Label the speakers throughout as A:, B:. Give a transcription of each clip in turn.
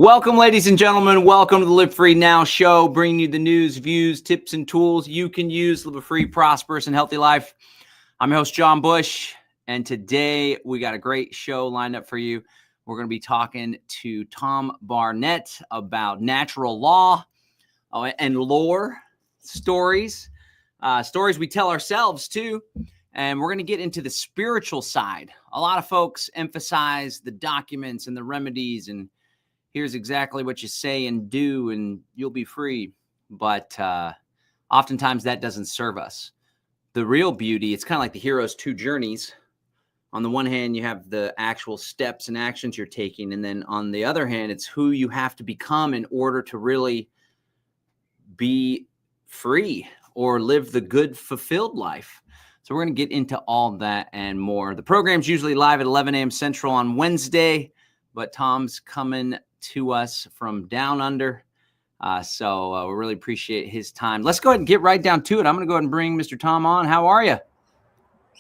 A: Welcome, ladies and gentlemen. Welcome to the Live Free Now show, bringing you the news, views, tips, and tools you can use to live a free, prosperous, and healthy life. I'm your host, John Bush, and today we got a great show lined up for you. We're going to be talking to Tom Barnett about natural law and lore stories, stories we tell ourselves too. And we're going to get into the spiritual side. A lot of folks emphasize the documents and the remedies and here's exactly what you say and do, and you'll be free. But oftentimes that doesn't serve us. The real beauty, it's kind of like the hero's two journeys. On the one hand, you have the actual steps and actions you're taking. And then on the other hand, it's who you have to become in order to really be free or live the good, fulfilled life. So we're going to get into all that and more. The program's usually live at 11 a.m. Central on Wednesday, but Tom's coming to us from down under. So we really appreciate his time. Let's go ahead and get right down to it. I'm going to go ahead and bring Mr. Tom on. How are you?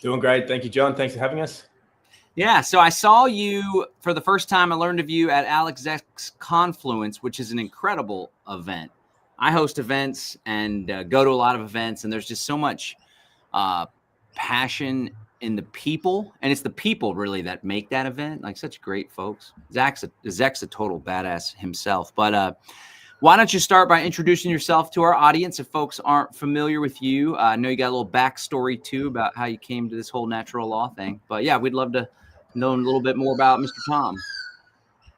B: Doing great. Thank you, John. Thanks for having us.
A: Yeah. So I saw you for the first time. I learned of you at Alex Z's Confluence, which is an incredible event. I host events and go to a lot of events, and there's just so much passion in the people, and it's the people really that make that event. Like such great folks. Zach's a total badass himself. But why don't you start by introducing yourself to our audience if folks aren't familiar with you? I know you got a little backstory too about how you came to this whole natural law thing. But yeah, we'd love to know a little bit more about Mr. Tom.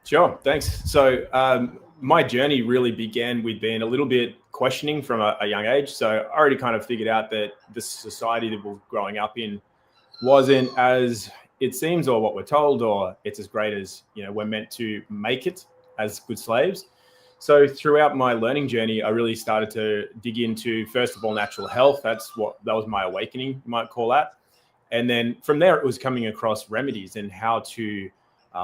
B: Sure, thanks. So my journey really began with being a little bit questioning from a young age. So I already kind of figured out that the society that we're growing up in wasn't as it seems or what we're told, or it's as great as, we're meant to make it as good slaves. So throughout my learning journey, I really started to dig into, first of all, natural health. That was my awakening, you might call that. And then from there, it was coming across remedies and how to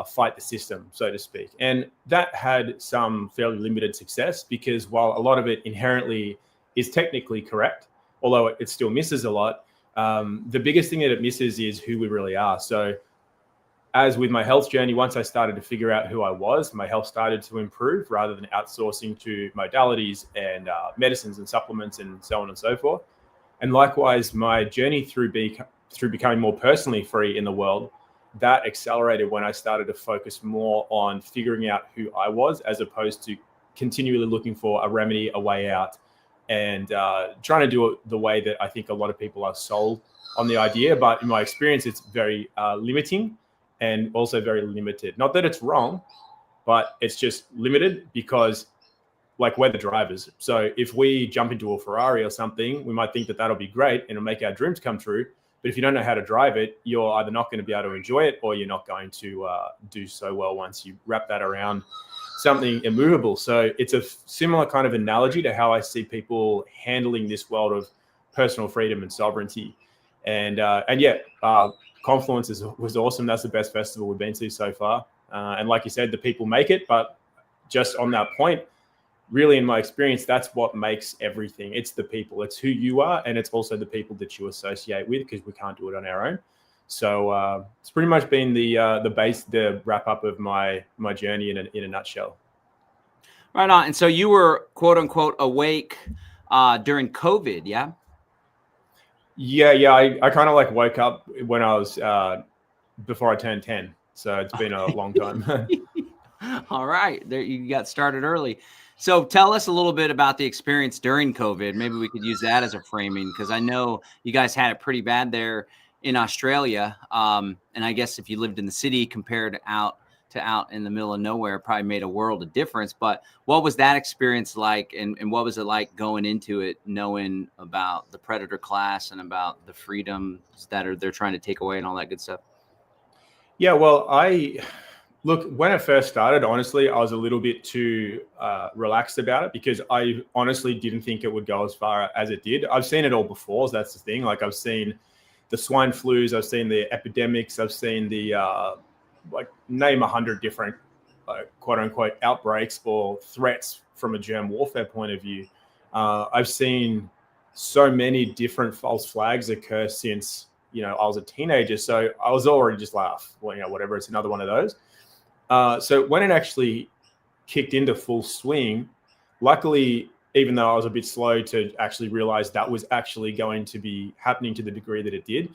B: fight the system, so to speak. And that had some fairly limited success because while a lot of it inherently is technically correct, although it still misses a lot, the biggest thing that it misses is who we really are. So as with my health journey, once I started to figure out who I was, my health started to improve rather than outsourcing to modalities and medicines and supplements and so on and so forth. And likewise, my journey through becoming more personally free in the world, that accelerated when I started to focus more on figuring out who I was as opposed to continually looking for a remedy, a way out, and trying to do it the way that I think a lot of people are sold on the idea. But in my experience, it's very limiting and also very limited. Not that it's wrong, but it's just limited because like we're the drivers. So if we jump into a Ferrari or something, we might think that that'll be great and it'll make our dreams come true. But if you don't know how to drive it, you're either not going to be able to enjoy it or you're not going to do so well once you wrap that around something immovable. So it's a similar kind of analogy to how I see people handling this world of personal freedom and sovereignty. And Confluence was awesome. That's the best festival we've been to so far. And like you said, the people make it. But just on that point, really, in my experience, that's what makes everything. It's the people. It's who you are, and it's also the people that you associate with, because we can't do it on our own. So it's pretty much been the wrap up of my journey in a nutshell.
A: Right on. And so you were quote unquote awake during COVID, yeah?
B: Yeah. I kind of like woke up when I was before I turned 10. So it's been a long time.
A: All right. There, you got started early. So tell us a little bit about the experience during COVID. Maybe we could use that as a framing, because I know you guys had it pretty bad there in Australia. And I guess if you lived in the city compared out in the middle of nowhere, probably made a world of difference. But what was that experience like? And what was it like going into it, knowing about the predator class and about the freedoms that they're trying to take away and all that good stuff?
B: Yeah, well, Look, when it first started, honestly, I was a little bit too relaxed about it because I honestly didn't think it would go as far as it did. I've seen it all before, so that's the thing. Like I've seen the swine flus, I've seen the epidemics, I've seen the name 100 different quote unquote outbreaks or threats from a germ warfare point of view. I've seen so many different false flags occur since I was a teenager. So I was already just like, well, whatever, it's another one of those. So when it actually kicked into full swing. Luckily, even though I was a bit slow to actually realize that was actually going to be happening to the degree that it did,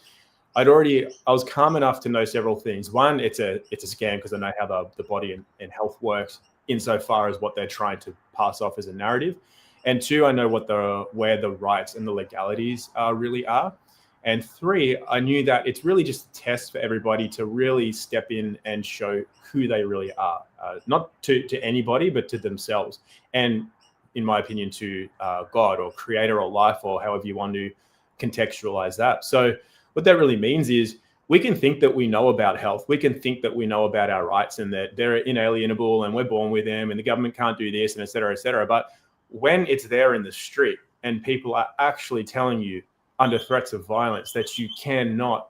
B: I was calm enough to know several things. One, it's a scam because I know how the body and health works insofar as what they're trying to pass off as a narrative. And two, I know where the rights and the legalities really are. And three, I knew that it's really just a test for everybody to really step in and show who they really are, not to anybody, but to themselves. And in my opinion, to God or creator or life, or however you want to contextualize that. So what that really means is we can think that we know about health. We can think that we know about our rights and that they're inalienable and we're born with them and the government can't do this and et cetera, et cetera. But when it's there in the street and people are actually telling you under threats of violence that you cannot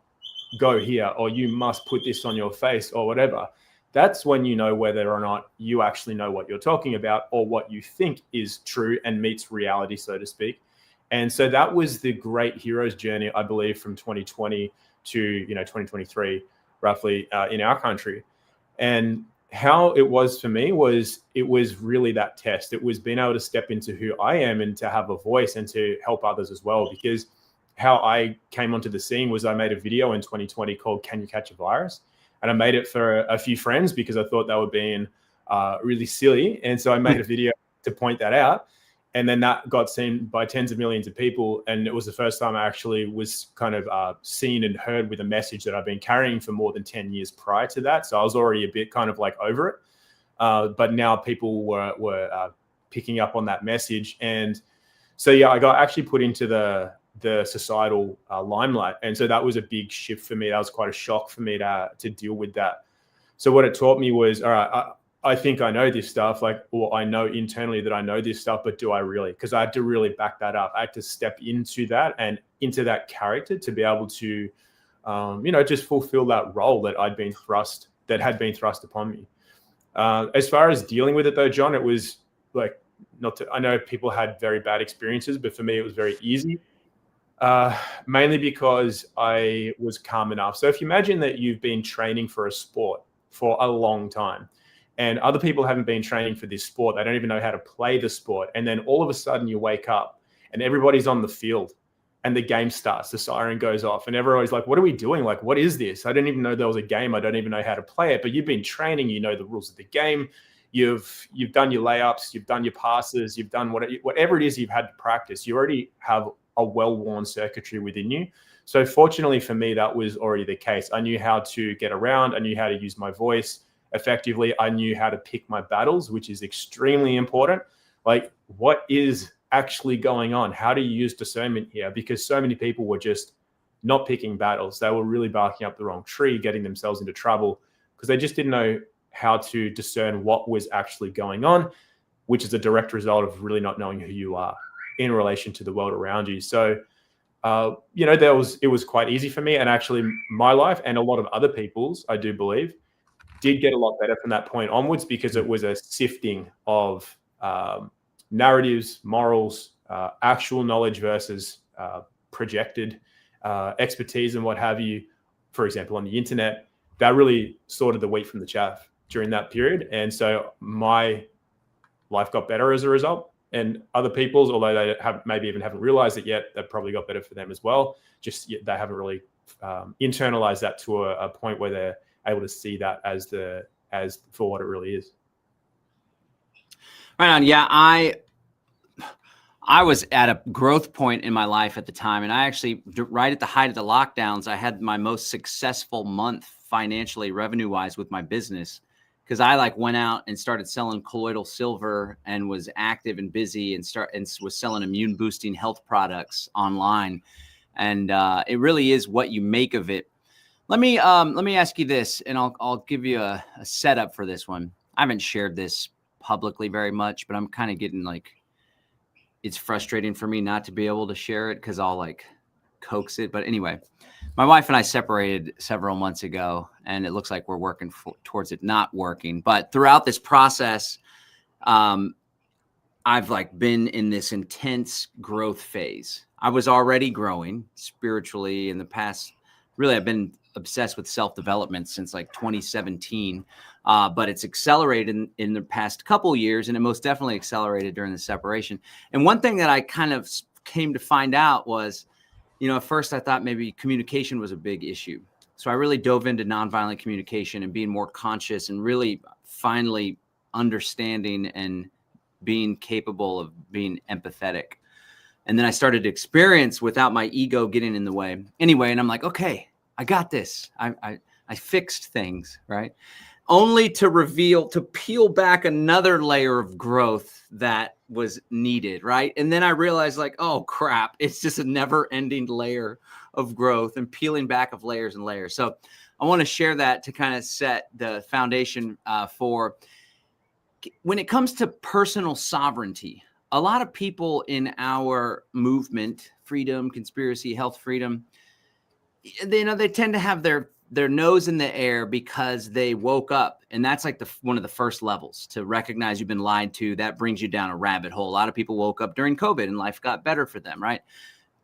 B: go here or you must put this on your face or whatever, that's when you know whether or not you actually know what you're talking about or what you think is true and meets reality, so to speak. And so that was the great hero's journey, I believe, from 2020 to 2023, roughly, in our country. And how it was for me was it was really that test. It was being able to step into who I am and to have a voice and to help others as well. Because how I came onto the scene was I made a video in 2020 called "Can You Catch a Virus?" And I made it for a few friends because I thought they were being really silly. And so I made a video to point that out. And then that got seen by tens of millions of people. And it was the first time I actually was kind of seen and heard with a message that I've been carrying for more than 10 years prior to that. So I was already a bit kind of like over it. But now people were picking up on that message. And so, yeah, I got actually put into the societal limelight. And so that was a big shift for me. That was quite a shock for me to deal with that. So what it taught me was, all right, I think I know this stuff, or I know internally that I know this stuff, but do I really? Because I had to really back that up. I had to step into that and into that character to be able to, just fulfill that role that had been thrust upon me. As far as dealing with it though, John, it was like, I know people had very bad experiences, but for me, it was very easy. Mainly because I was calm enough. So if you imagine that you've been training for a sport for a long time and other people haven't been training for this sport, they don't even know how to play the sport. And then all of a sudden you wake up and everybody's on the field and the game starts, the siren goes off and everybody's like, what are we doing? Like, what is this? I didn't even know there was a game. I don't even know how to play it, but you've been training, you know the rules of the game. You've done your layups, you've done your passes, you've done whatever it is you've had to practice. You already have a well-worn circuitry within you. So fortunately for me, that was already the case. I knew how to get around. I knew how to use my voice effectively. I knew how to pick my battles, which is extremely important. Like, what is actually going on? How do you use discernment here? Because so many people were just not picking battles. They were really barking up the wrong tree, getting themselves into trouble because they just didn't know how to discern what was actually going on, which is a direct result of really not knowing who you are in relation to the world around you. So, it was quite easy for me. And actually my life and a lot of other people's, I do believe, did get a lot better from that point onwards because it was a sifting of narratives, morals, actual knowledge versus projected expertise and what have you, for example, on the internet. That really sorted the wheat from the chaff during that period. And so my life got better as a result. And other people's, although they haven't realized it yet, that probably got better for them as well. Just they haven't really internalized that to a point where they're able to see that as for what it really is.
A: Right on. Yeah, I was at a growth point in my life at the time, and I actually, right at the height of the lockdowns, I had my most successful month financially, revenue-wise, with my business. Because I went out and started selling colloidal silver and was active and busy and was selling immune boosting health products online. And it really is what you make of it. Let me ask you this, and I'll give you a setup for this one. I haven't shared this publicly very much, but I'm kind of getting it's frustrating for me not to be able to share it because I'll coax it. But anyway, my wife and I separated several months ago, and it looks like we're working towards it not working. But throughout this process, I've been in this intense growth phase. I was already growing spiritually in the past. Really, I've been obsessed with self-development since like 2017, but it's accelerated in the past couple years, and it most definitely accelerated during the separation. And one thing that I kind of came to find out was, at first I thought maybe communication was a big issue. So I really dove into nonviolent communication and being more conscious and really finally understanding and being capable of being empathetic. And then I started to experience without my ego getting in the way anyway. And I'm like, okay, I got this. I fixed things, right? Only to peel back another layer of growth that was needed, right? And then I realized like, oh crap, it's just a never ending layer of growth and peeling back of layers and layers. So I want to share that to kind of set the foundation for when it comes to personal sovereignty. A lot of people in our movement, freedom, conspiracy, health, freedom, they tend to have their nose in the air because they woke up. And that's like one of the first levels to recognize you've been lied to. That brings you down a rabbit hole. A lot of people woke up during COVID and life got better for them, right?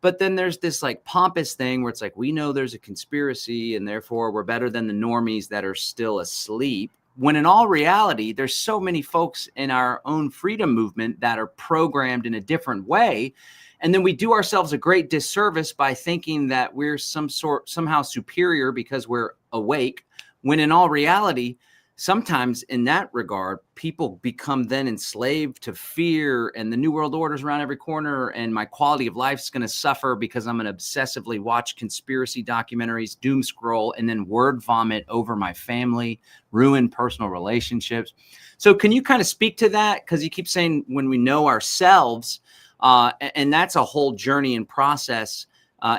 A: But then there's this like pompous thing where it's like, we know there's a conspiracy and therefore we're better than the normies that are still asleep. When in all reality, there's so many folks in our own freedom movement that are programmed in a different way. And then we do ourselves a great disservice by thinking that we're somehow superior because we're awake, when in all reality, sometimes in that regard, people become then enslaved to fear and the new world order's around every corner and my quality of life is going to suffer because I'm going to obsessively watch conspiracy documentaries, doom scroll, and then word vomit over my family, ruin personal relationships. So can you kind of speak to that? Because you keep saying when we know ourselves, and that's a whole journey and process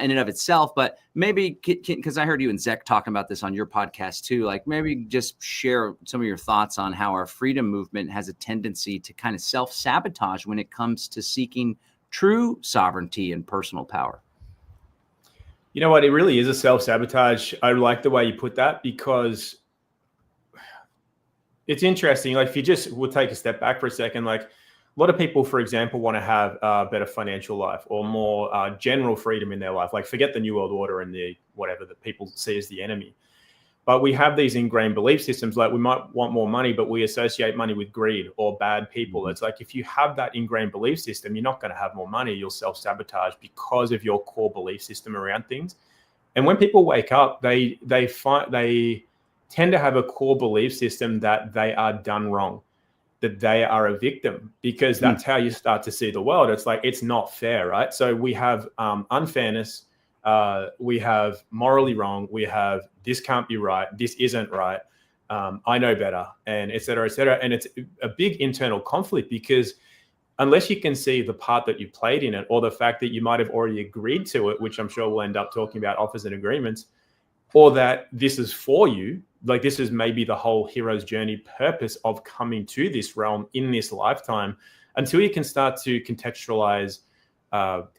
A: in and of itself, but maybe because I heard you and Zach talking about this on your podcast too, like maybe just share some of your thoughts on how our freedom movement has a tendency to kind of self-sabotage when it comes to seeking true sovereignty and personal power.
B: You know what? It really is a self-sabotage. I like the way you put that because it's interesting. Like if we'll take a step back for a second, like a lot of people, for example, want to have a better financial life or more general freedom in their life. Like forget the New World Order and the whatever that people see as the enemy. But we have these ingrained belief systems, like we might want more money, but we associate money with greed or bad people. It's like if you have that ingrained belief system, you're not going to have more money. You'll self-sabotage because of your core belief system around things. And when people wake up, they tend to have a core belief system that they are done wrong, that they are a victim, because that's how you start to see the world. It's like, it's not fair, right? So we have unfairness, we have morally wrong, we have this can't be right, this isn't right, I know better, and et cetera, et cetera. And it's a big internal conflict because unless you can see the part that you played in it or the fact that you might have already agreed to it, which I'm sure we'll end up talking about offers and agreements, or that this is for you, like this is maybe the whole hero's journey purpose of coming to this realm in this lifetime, until you can start to contextualize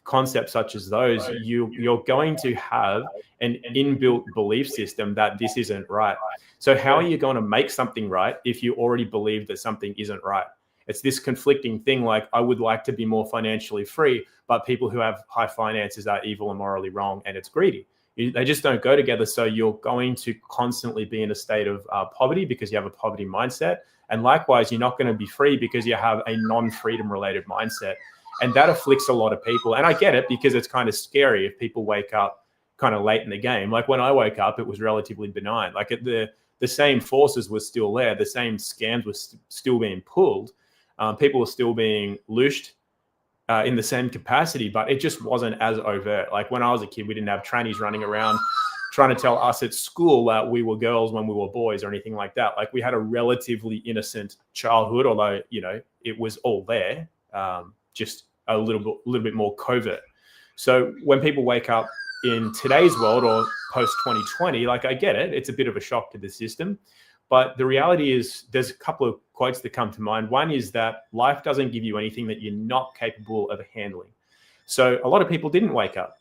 B: concepts such as those, you're going to have an inbuilt belief system that this isn't right. So how are you going to make something right if you already believe that something isn't right? It's this conflicting thing, like I would like to be more financially free, but people who have high finances are evil and morally wrong, and it's greedy. They just don't go together. So you're going to constantly be in a state of poverty because you have a poverty mindset. And likewise, you're not going to be free because you have a non-freedom related mindset. And that afflicts a lot of people. And I get it because it's kind of scary if people wake up kind of late in the game. Like when I woke up, it was relatively benign. Like the same forces were still there. The same scams were still being pulled. People were still being loosed in the same capacity, but it just wasn't as overt. Like when I was a kid, we didn't have trannies running around trying to tell us at school that we were girls when we were boys or anything like that. Like we had a relatively innocent childhood, although, you know, it was all there, just a little bit more covert. So when people wake up in today's world or post 2020, like I get it, it's a bit of a shock to the system. But the reality is there's a couple of quotes that come to mind. One is that life doesn't give you anything that you're not capable of handling. So a lot of people didn't wake up.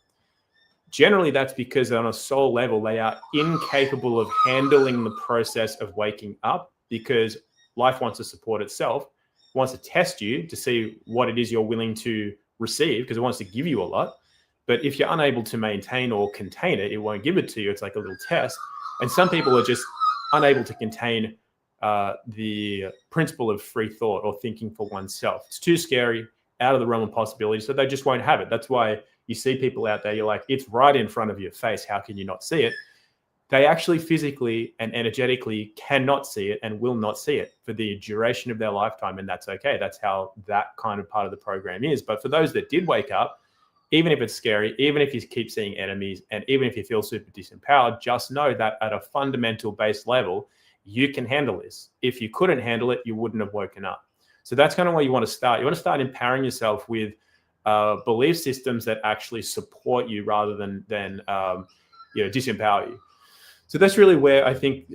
B: Generally, that's because on a soul level, they are incapable of handling the process of waking up, because life wants to support itself, wants to test you to see what it is you're willing to receive, because it wants to give you a lot. But if you're unable to maintain or contain it, it won't give it to you. It's like a little test. And some people are just unable to contain the principle of free thought or thinking for oneself. It's too scary, out of the realm of possibility, so they just won't have it. That's why you see people out there, you're like, it's right in front of your face. How can you not see it? They actually physically and energetically cannot see it and will not see it for the duration of their lifetime. And that's okay. That's how that kind of part of the program is. But for those that did wake up, even if it's scary, even if you keep seeing enemies, and even if you feel super disempowered, just know that at a fundamental base level, you can handle this. If you couldn't handle it, you wouldn't have woken up. So that's kind of where you want to start. You want to start empowering yourself with belief systems that actually support you rather than disempower you. So that's really where I think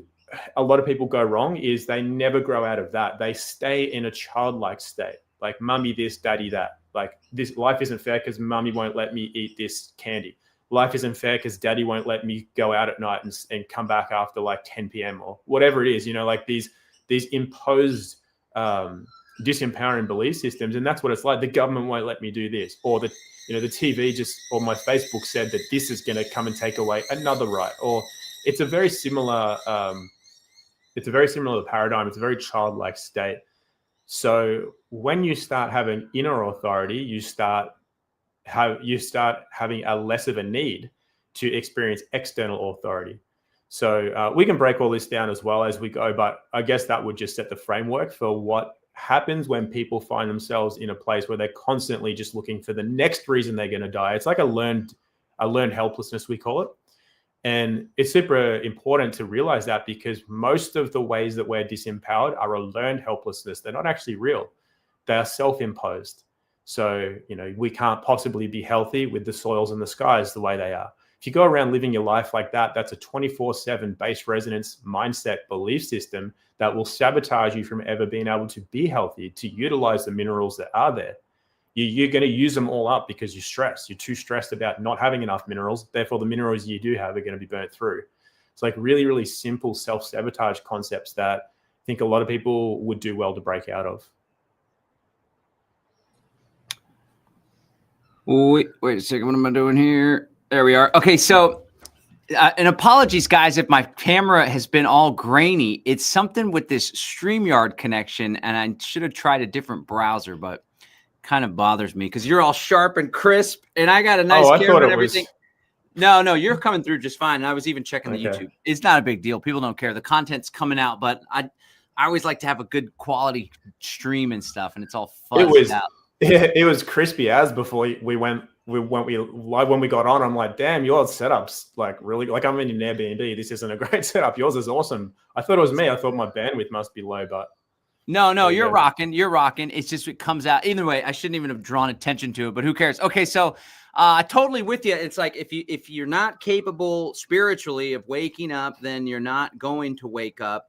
B: a lot of people go wrong, is they never grow out of that. They stay in a childlike state, like mummy this, daddy that. Like, this life isn't fair because mummy won't let me eat this candy. Life isn't fair because daddy won't let me go out at night and come back after like 10 p.m. or whatever it is, like these imposed disempowering belief systems. And that's what it's like. The government won't let me do this, or the TV or my Facebook said that this is going to come and take away another right. Or it's a very similar paradigm. It's a very childlike state. So when you start having inner authority, you start having a less of a need to experience external authority. So we can break all this down as well as we go, but I guess that would just set the framework for what happens when people find themselves in a place where they're constantly just looking for the next reason they're going to die. It's like a learned helplessness, we call it. And it's super important to realize that, because most of the ways that we're disempowered are a learned helplessness. They're not actually real. They are self-imposed. So, we can't possibly be healthy with the soils and the skies the way they are. If you go around living your life like that, that's a 24/7 base resonance mindset belief system that will sabotage you from ever being able to be healthy, to utilize the minerals that are there. You're going to use them all up because you're stressed. You're too stressed about not having enough minerals. Therefore, the minerals you do have are going to be burnt through. It's like really, really simple self-sabotage concepts that I think a lot of people would do well to break out of.
A: Wait a second. What am I doing here? There we are. Okay, so and apologies, guys, if my camera has been all grainy. It's something with this StreamYard connection, and I should have tried a different browser, but kind of bothers me because you're all sharp and crisp, and I got a nice camera and everything. No, you're coming through just fine. And I was even checking the YouTube. It's not a big deal. People don't care. The content's coming out, but I always like to have a good quality stream and stuff, and it's all fuzzed out.
B: It was crispy as before when we got on. I'm like, damn, your setup's like really, like, I'm in an Airbnb. This isn't a great setup. Yours is awesome. I thought it was me. I thought my bandwidth must be low, but
A: no, you're rocking. You're rocking. It's just, it comes out. Either way, I shouldn't even have drawn attention to it, but who cares? Okay, so totally with you. It's like if you're not capable spiritually of waking up, then you're not going to wake up.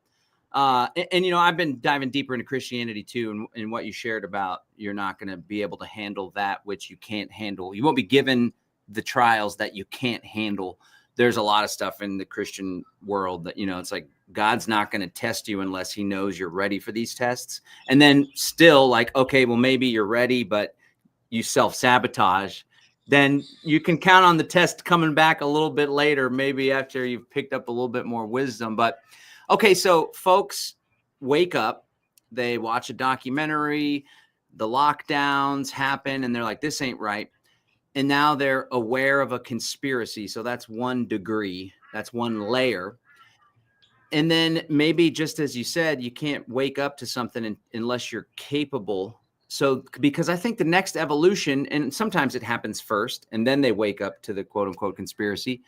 A: And I've been diving deeper into Christianity too, and what you shared about you're not going to be able to handle that which you can't handle. You won't be given the trials that you can't handle. There's a lot of stuff in the Christian world that, it's like God's not going to test you unless he knows you're ready for these tests. And then still like, okay, well, maybe you're ready, but you self-sabotage. Then you can count on the test coming back a little bit later, maybe after you've picked up a little bit more wisdom. But okay, so folks wake up, they watch a documentary, the lockdowns happen, and they're like, this ain't right. And now they're aware of a conspiracy. So that's one degree. That's one layer. And then maybe, just as you said, you can't wake up to something unless you're capable. So because I think the next evolution, and sometimes it happens first, and then they wake up to the quote unquote conspiracy.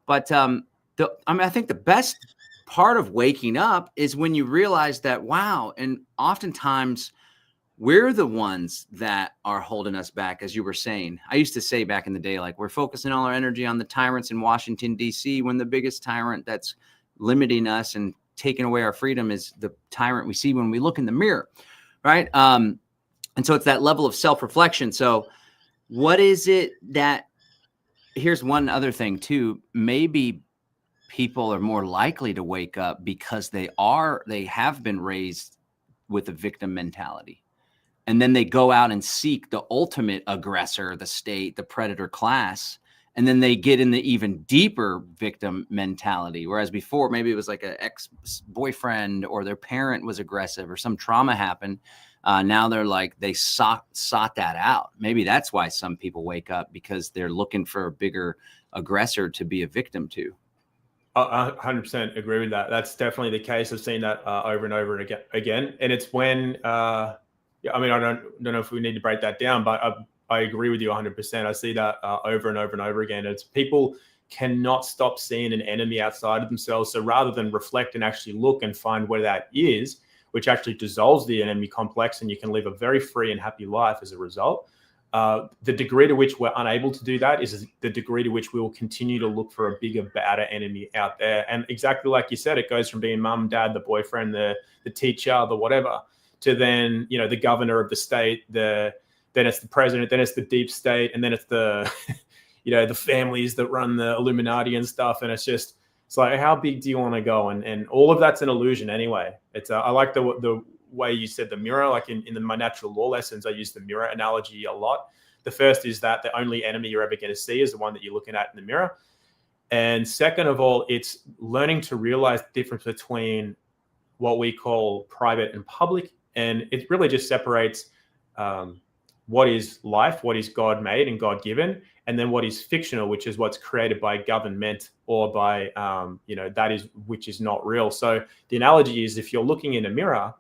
A: But I think the best part of waking up is when you realize that, wow, and oftentimes we're the ones that are holding us back, as you were saying. I used to say back in the day, like, we're focusing all our energy on the tyrants in Washington, D.C., when the biggest tyrant that's limiting us and taking away our freedom is the tyrant we see when we look in the mirror, right? And so it's that level of self-reflection. So what is it that, here's one other thing too, maybe people are more likely to wake up because they have been raised with a victim mentality. And then they go out and seek the ultimate aggressor, the state, the predator class. And then they get in the even deeper victim mentality. Whereas before, maybe it was like an ex-boyfriend or their parent was aggressive or some trauma happened. Now they're like, they sought that out. Maybe that's why some people wake up, because they're looking for a bigger aggressor to be a victim to.
B: I 100% agree with that. That's definitely the case. I've seen that over and over again. And it's when, I don't know if we need to break that down, but I agree with you 100%. I see that over and over and over again. It's people cannot stop seeing an enemy outside of themselves. So rather than reflect and actually look and find where that is, which actually dissolves the enemy complex, and you can live a very free and happy life as a result. The degree to which we're unable to do that is the degree to which we will continue to look for a bigger, badder enemy out there. And exactly like you said, it goes from being mum, dad, the boyfriend, the teacher, the whatever, to then, the governor of the state, then it's the president, then it's the deep state, and then it's the, the families that run the Illuminati and stuff. And it's like, how big do you want to go? And all of that's an illusion anyway. It's I like the way you said the mirror, like in my natural law lessons, I use the mirror analogy a lot. The first is that the only enemy you're ever going to see is the one that you're looking at in the mirror. And second of all, it's learning to realize the difference between what we call private and public. And it really just separates what is life, what is God made and God given, and then what is fictional, which is what's created by government or by, which is not real. So the analogy is, if you're looking in a mirror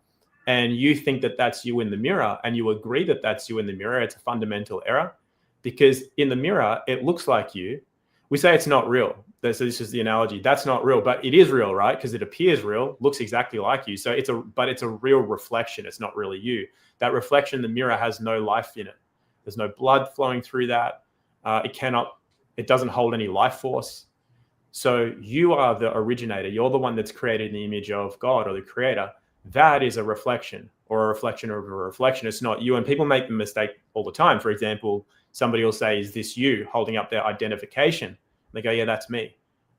B: and you think that that's you in the mirror and you agree that that's you in the mirror, it's a fundamental error, because in the mirror, it looks like you. We say it's not real. So this is the analogy. That's not real, but it is real, right? Because it appears real, looks exactly like you. So it's a real reflection. It's not really you. That reflection in the mirror has no life in it. There's no blood flowing through that. It doesn't hold any life force. So you are the originator. You're the one that's created in the image of God or the creator. That is a reflection, or a reflection of a reflection. It's not you. And people make the mistake all the time. For example, somebody will say, is this you, holding up their identification? They go, yeah, that's me.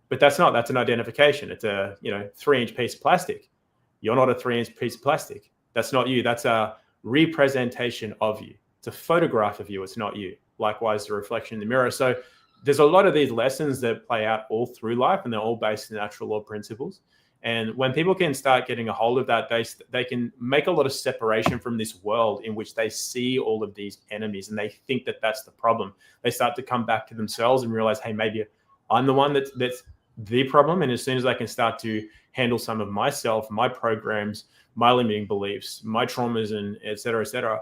B: But that's an identification. It's a 3-inch piece of plastic. You're not a 3-inch piece of plastic. That's not you. That's a representation of you. It's a photograph of you. It's not you. Likewise, the reflection in the mirror. So there's a lot of these lessons that play out all through life, and they're all based in natural law principles. And when people can start getting a hold of that, they can make a lot of separation from this world in which they see all of these enemies and they think that that's the problem. They start to come back to themselves and realize, hey, maybe I'm the one that's the problem. And as soon as I can start to handle some of myself, my programs, my limiting beliefs, my traumas, and et cetera,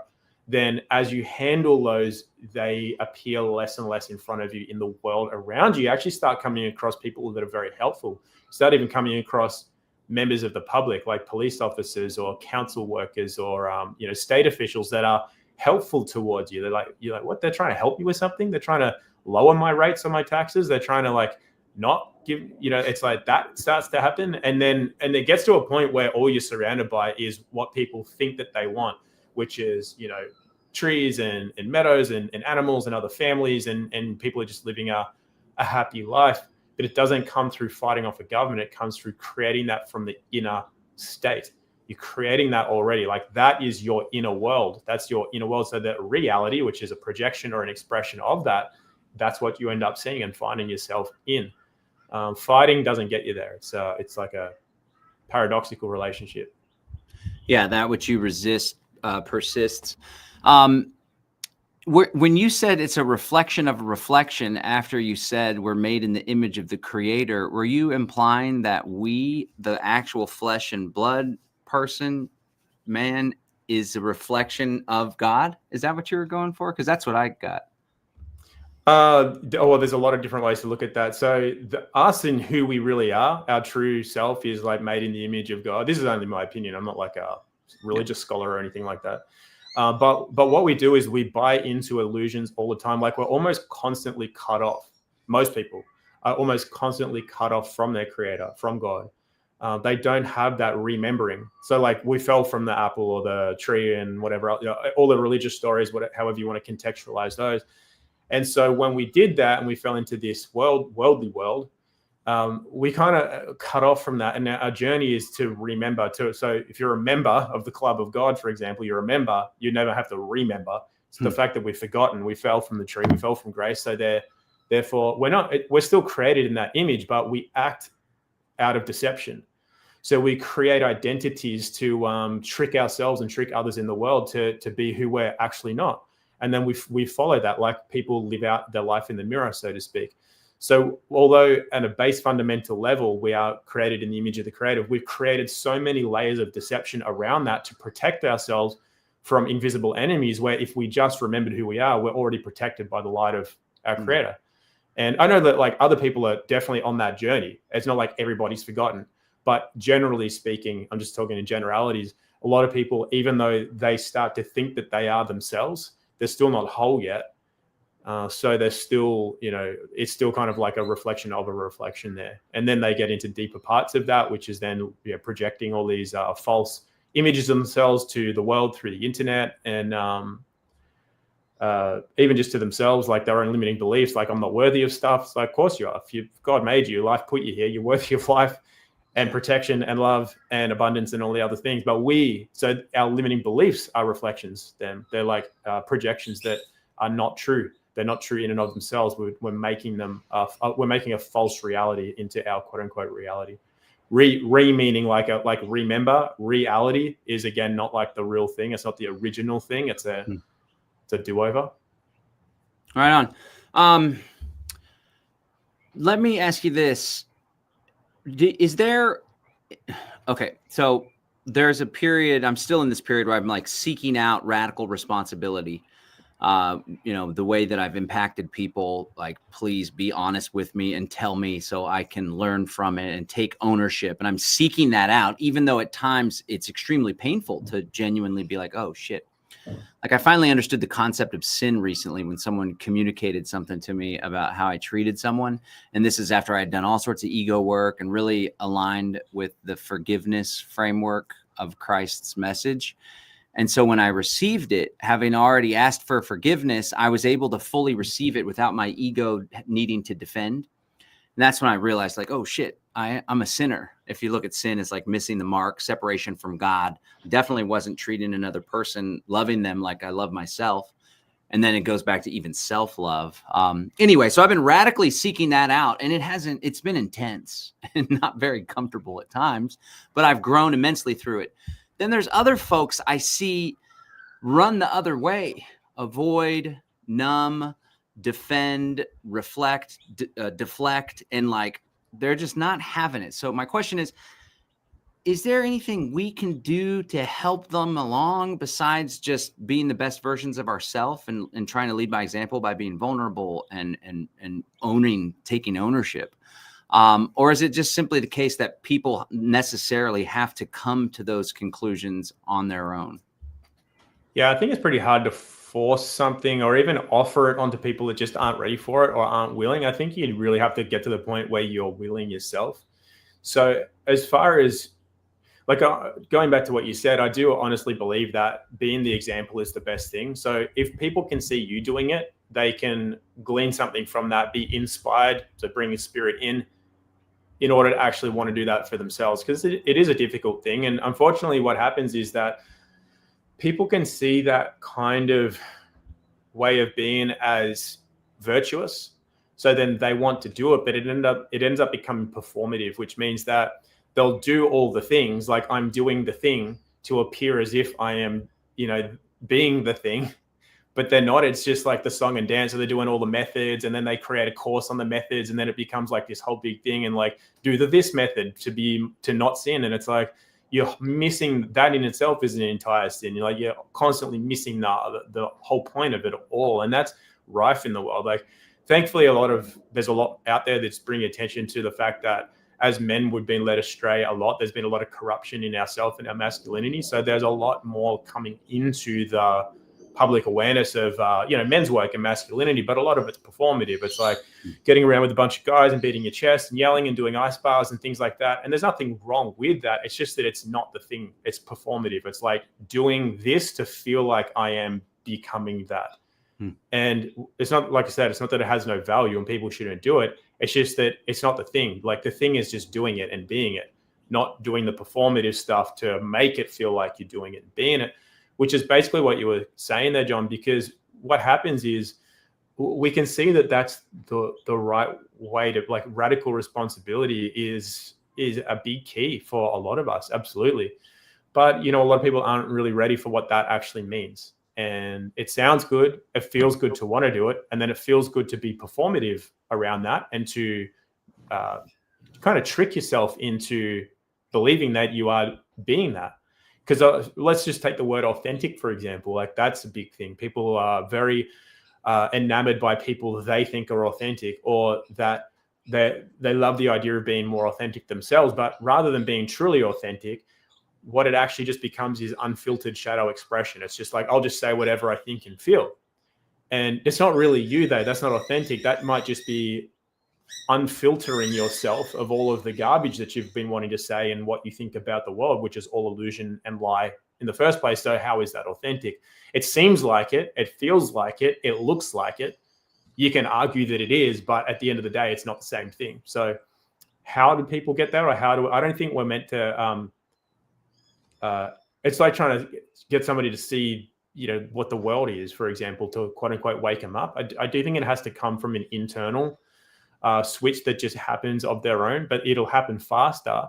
B: then as you handle those, they appear less and less in front of you in the world around you. You actually start coming across people that are very helpful. Start even coming across members of the public, like police officers or council workers or state officials that are helpful towards you. You're like, what? They're trying to help you with something? They're trying to lower my rates on my taxes? They're trying to not give, it's like that starts to happen. And it gets to a point where all you're surrounded by is what people think that they want, which is, trees and meadows and animals and other families and people are just living a happy life. But it doesn't come through fighting off a government. It comes through creating that from the inner state. You're creating that already. Like, that is your inner world. That's your inner world. So that reality, which is a projection or an expression of that, that's what you end up seeing and finding yourself in. Fighting doesn't get you there. It's like a paradoxical relationship.
A: Yeah, that which you resist persists. When you said it's a reflection of a reflection, after you said we're made in the image of the creator, were you implying that we, the actual flesh and blood person, man, is a reflection of God? Is that what you were going for? Because that's what I got.
B: Well, there's a lot of different ways to look at that. So us and who we really are, our true self, is like made in the image of God. This is only my opinion. I'm not like a religious scholar or anything like that. But what we do is we buy into illusions all the time. Like, we're almost constantly cut off. Most people are almost constantly cut off from their creator, from God. They don't have that remembering. So like, we fell from the apple or the tree and whatever, all the religious stories, however you want to contextualize those. And so when we did that and we fell into this worldly world, we kind of cut off from that. And our journey is to remember. So if you're a member of the club of God, for example, you're a member, you never have to remember. It's the fact that we've forgotten. We fell from the tree. We fell from grace. So therefore, we're still created in that image, but we act out of deception. So we create identities to trick ourselves and trick others in the world to be who we're actually not. And then we follow that, like people live out their life in the mirror, so to speak. So although at a base fundamental level, we are created in the image of the Creator, we've created so many layers of deception around that to protect ourselves from invisible enemies, where if we just remembered who we are, we're already protected by the light of our Creator. And I know that like other people are definitely on that journey. It's not like everybody's forgotten, but generally speaking, I'm just talking in generalities, a lot of people, even though they start to think that they are themselves, they're still not whole yet. So they're still, it's still kind of like a reflection of a reflection there. And then they get into deeper parts of that, which is then projecting all these false images of themselves to the world through the internet, and even just to themselves, like their own limiting beliefs, like I'm not worthy of stuff. It's like, of course you are. If God made you, life put you here, you're worthy of life and protection and love and abundance and all the other things. But so our limiting beliefs are reflections. They're like projections that are not true. They're not true in and of themselves. We're making them. We're making a false reality into our quote unquote reality. Meaning like remember. Reality is again not like the real thing. It's not the original thing. It's a do-over.
A: Right on. Let me ask you this. Okay, so there's a period, I'm still in this period where I'm like seeking out radical responsibility. The way that I've impacted people, like, please be honest with me and tell me so I can learn from it and take ownership. And I'm seeking that out, even though at times it's extremely painful to genuinely be like, oh shit. Like, I finally understood the concept of sin recently when someone communicated something to me about how I treated someone. And this is after I had done all sorts of ego work and really aligned with the forgiveness framework of Christ's message. And so when I received it, having already asked for forgiveness, I was able to fully receive it without my ego needing to defend. And that's when I realized, like, oh shit, I'm a sinner. If you look at sin as like missing the mark, separation from God, definitely wasn't treating another person, loving them like I love myself. And then it goes back to even self-love. Anyway, so I've been radically seeking that out, and it's been intense and not very comfortable at times, but I've grown immensely through it. Then there's other folks I see run the other way, avoid, numb, defend, reflect, deflect, and like they're just not having it. So my question is there anything we can do to help them along besides just being the best versions of ourselves and trying to lead by example by being vulnerable and taking ownership? Or is it just simply the case that people necessarily have to come to those conclusions on their own?
B: Yeah, I think it's pretty hard to force something or even offer it onto people that just aren't ready for it or aren't willing. I think you really have to get to the point where you're willing yourself. So as far as like going back to what you said, I do honestly believe that being the example is the best thing. So if people can see you doing it, they can glean something from that, be inspired, so bring your spirit in order to actually want to do that for themselves, because it is a difficult thing. And unfortunately, what happens is that people can see that kind of way of being as virtuous. So then they want to do it, but it ends up becoming performative, which means that they'll do all the things, like I'm doing the thing to appear as if I am, being the thing, but they're not. It's just like the song and dance. So they're doing all the methods, and then they create a course on the methods, and then it becomes like this whole big thing, and like do this method to not sin. And it's like, you're missing that in itself is an entire sin. You're constantly missing the whole point of it all. And that's rife in the world. Like, thankfully, there's a lot out there that's bringing attention to the fact that as men, we've been led astray a lot. There's been a lot of corruption in ourselves and our masculinity. So there's a lot more coming into the public awareness of, men's work and masculinity, but a lot of it's performative. It's like getting around with a bunch of guys and beating your chest and yelling and doing ice bars and things like that. And there's nothing wrong with that. It's just that it's not the thing. It's performative. It's like doing this to feel like I am becoming that. And it's not, like I said, it's not that it has no value and people shouldn't do it. It's just that it's not the thing. Like the thing is just doing it and being it, not doing the performative stuff to make it feel like you're doing it and being it, which is basically what you were saying there, John, because what happens is we can see that that's the right way to, like, radical responsibility is a big key for a lot of us. Absolutely. But, a lot of people aren't really ready for what that actually means. And it sounds good. It feels good to want to do it. And then it feels good to be performative around that and to kind of trick yourself into believing that you are being that. Because let's just take the word authentic, for example. Like, that's a big thing. People are very enamored by people they think are authentic, or that they love the idea of being more authentic themselves. But rather than being truly authentic, what it actually just becomes is unfiltered shadow expression. It's just like, I'll just say whatever I think and feel. And it's not really you, though. That's not authentic. That might just be unfiltering yourself of all of the garbage that you've been wanting to say and what you think about the world, which is all illusion and lie in the first place. So how is that authentic? It seems like it. It feels like it. It looks like it. You can argue that it is, but at the end of the day, it's not the same thing. So how do people get there? Or I don't think we're meant to, it's like trying to get somebody to see, what the world is, for example, to quote unquote wake them up. I do think it has to come from an internal switch that just happens of their own, but it'll happen faster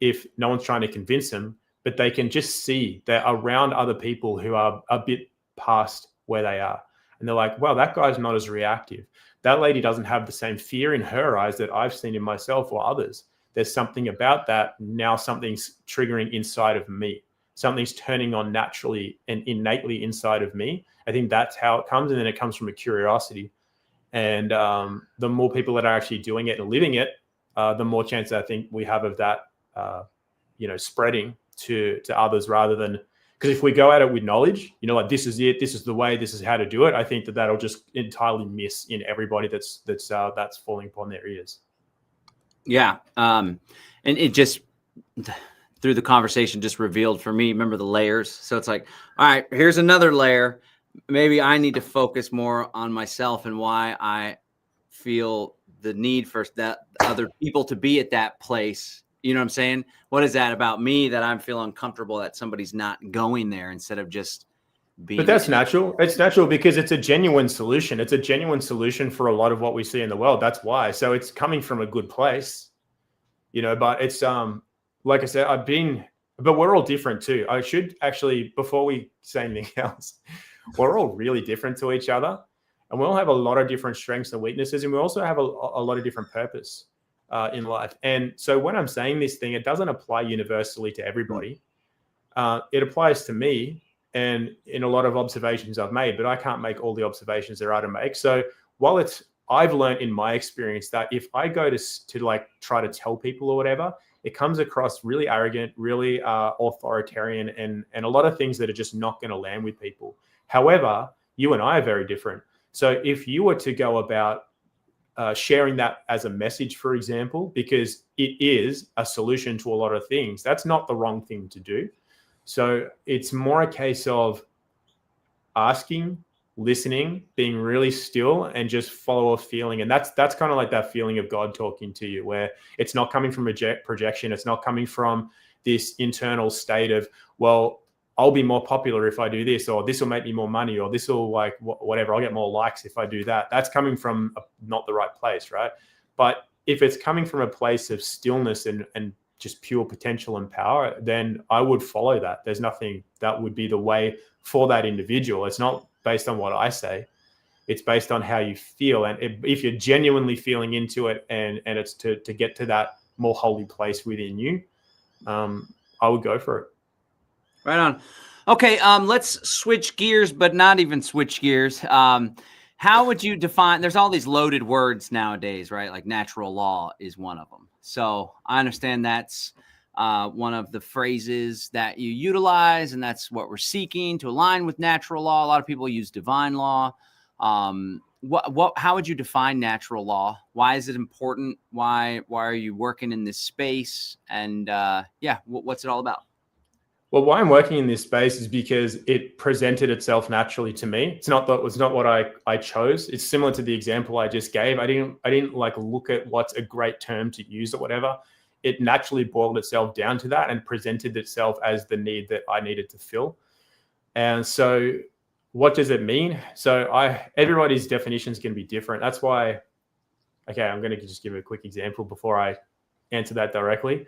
B: if no one's trying to convince them, but they can just see they're around other people who are a bit past where they are. And they're like, well, that guy's not as reactive. That lady doesn't have the same fear in her eyes that I've seen in myself or others. There's something about that. Now something's triggering inside of me. Something's turning on naturally and innately inside of me. I think that's how it comes. And then it comes from a curiosity. And the more people that are actually doing it and living it, the more chance I think we have of that, spreading to others, rather than, because if we go at it with knowledge, like, this is it, this is the way, this is how to do it, I think that'll just entirely miss in everybody that's falling upon their ears.
A: Yeah. And it just, through the conversation, just revealed for me, remember the layers. So it's like, all right, here's another layer. Maybe I need to focus more on myself and why I feel the need for that other people to be at that place. You know what I'm saying? What is that about me that I feel uncomfortable that somebody's not going there instead of just being?
B: But that's natural. It's natural because it's a genuine solution. It's a genuine solution for a lot of what we see in the world. That's why. So it's coming from a good place, but it's, like I said, but we're all different too. I should actually, before we say anything else, we're all really different to each other, and we all have a lot of different strengths and weaknesses, and we also have a lot of different purpose in life. And so when I'm saying this thing, it doesn't apply universally to everybody. It applies to me and in a lot of observations I've made, but I can't make all the observations there are to make. So while I've learned in my experience that if I go to like try to tell people or whatever, it comes across really arrogant, really authoritarian, and a lot of things that are just not going to land with people. However, you and I are very different. So if you were to go about sharing that as a message, for example, because it is a solution to a lot of things, that's not the wrong thing to do. So it's more a case of asking, listening, being really still, and just follow a feeling. And that's kind of like that feeling of God talking to you, where it's not coming from projection. It's not coming from this internal state of, well, I'll be more popular if I do this, or this will make me more money, or this will, like, whatever, I'll get more likes if I do that. That's coming from not the right place, right? But if it's coming from a place of stillness and just pure potential and power, then I would follow that. There's nothing that would be the way for that individual. It's not based on what I say. It's based on how you feel. And if you're genuinely feeling into it and it's to get to that more holy place within you, I would go for it.
A: Right on. Okay, let's switch gears, but not even switch gears. How would you define, there's all these loaded words nowadays, right? Like natural law is one of them. So I understand that's one of the phrases that you utilize, and that's what we're seeking to align with natural law. A lot of people use divine law. How would you define natural law? Why is it important? Why are you working in this space? And what's it all about?
B: Well, why I'm working in this space is because it presented itself naturally to me. It's not what I chose. It's similar to the example I just gave. I didn't like look at what's a great term to use or whatever. It naturally boiled itself down to that and presented itself as the need that I needed to fill. And so what does it mean? So everybody's definition is going to be different. That's why, okay, I'm going to just give a quick example before I answer that directly.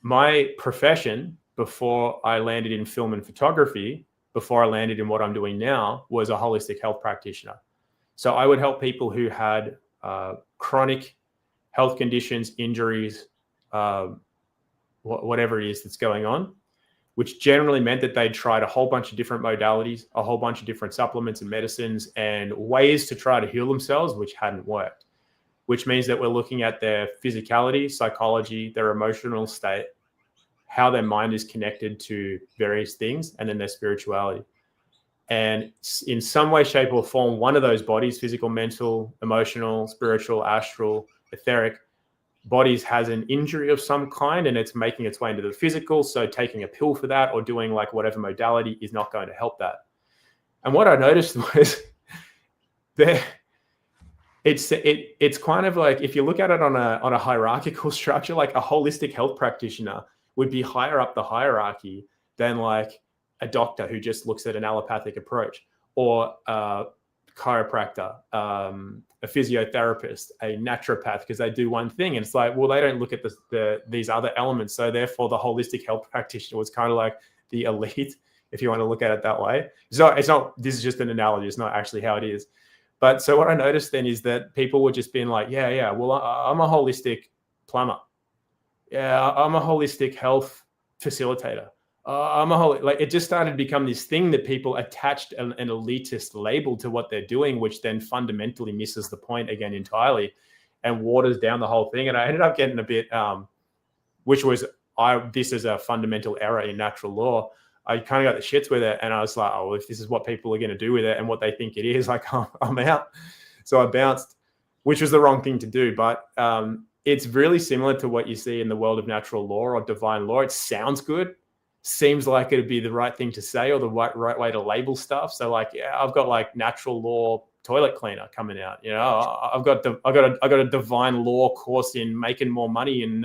B: My profession before I landed in film and photography, before I landed in what I'm doing now, was a holistic health practitioner. So I would help people who had chronic health conditions, injuries, whatever it is that's going on, which generally meant that they'd tried a whole bunch of different modalities, a whole bunch of different supplements and medicines and ways to try to heal themselves, which hadn't worked, which means that we're looking at their physicality, psychology, their emotional state, how their mind is connected to various things, and then their spirituality. And in some way, shape, or form, one of those bodies, physical, mental, emotional, spiritual, astral, etheric bodies, has an injury of some kind, and it's making its way into the physical. So taking a pill for that or doing like whatever modality is not going to help that. And what I noticed was it's kind of like, if you look at it on a hierarchical structure, like a holistic health practitioner would be higher up the hierarchy than like a doctor who just looks at an allopathic approach, or a chiropractor, a physiotherapist, a naturopath, because they do one thing. And it's like, well, they don't look at these other elements. So therefore the holistic health practitioner was kind of like the elite, if you want to look at it that way. So it's not, this is just an analogy. It's not actually how it is. But so what I noticed then is that people were just being like, yeah, well, I'm a holistic plumber. Yeah, I'm a holistic health facilitator. Like, it just started to become this thing that people attached an elitist label to what they're doing, which then fundamentally misses the point again entirely and waters down the whole thing. And I ended up getting a bit, this is a fundamental error in natural law. I kind of got the shits with it, and I was like, oh, if this is what people are going to do with it and what they think it is, like, I'm out. So I bounced, which was the wrong thing to do. But it's really similar to what you see in the world of natural law or divine law. It sounds good, seems like it'd be the right thing to say or the right way to label stuff. So like, yeah, I've got like natural law toilet cleaner coming out. You know, I got a divine law course in making more money in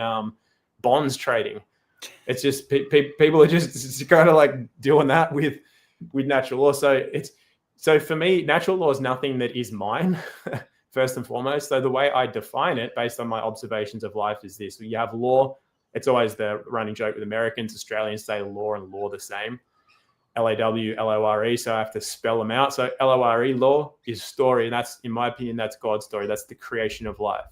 B: bonds trading. It's just people are just kind of like doing that with natural law. So for me, natural law is nothing that is mine. First and foremost. So the way I define it based on my observations of life is this. You have law. It's always the running joke with Americans. Australians say law and law the same. L-A-W, L-O-R-E. So I have to spell them out. So L-O-R-E, law, is story. And that's, in my opinion, that's God's story. That's the creation of life.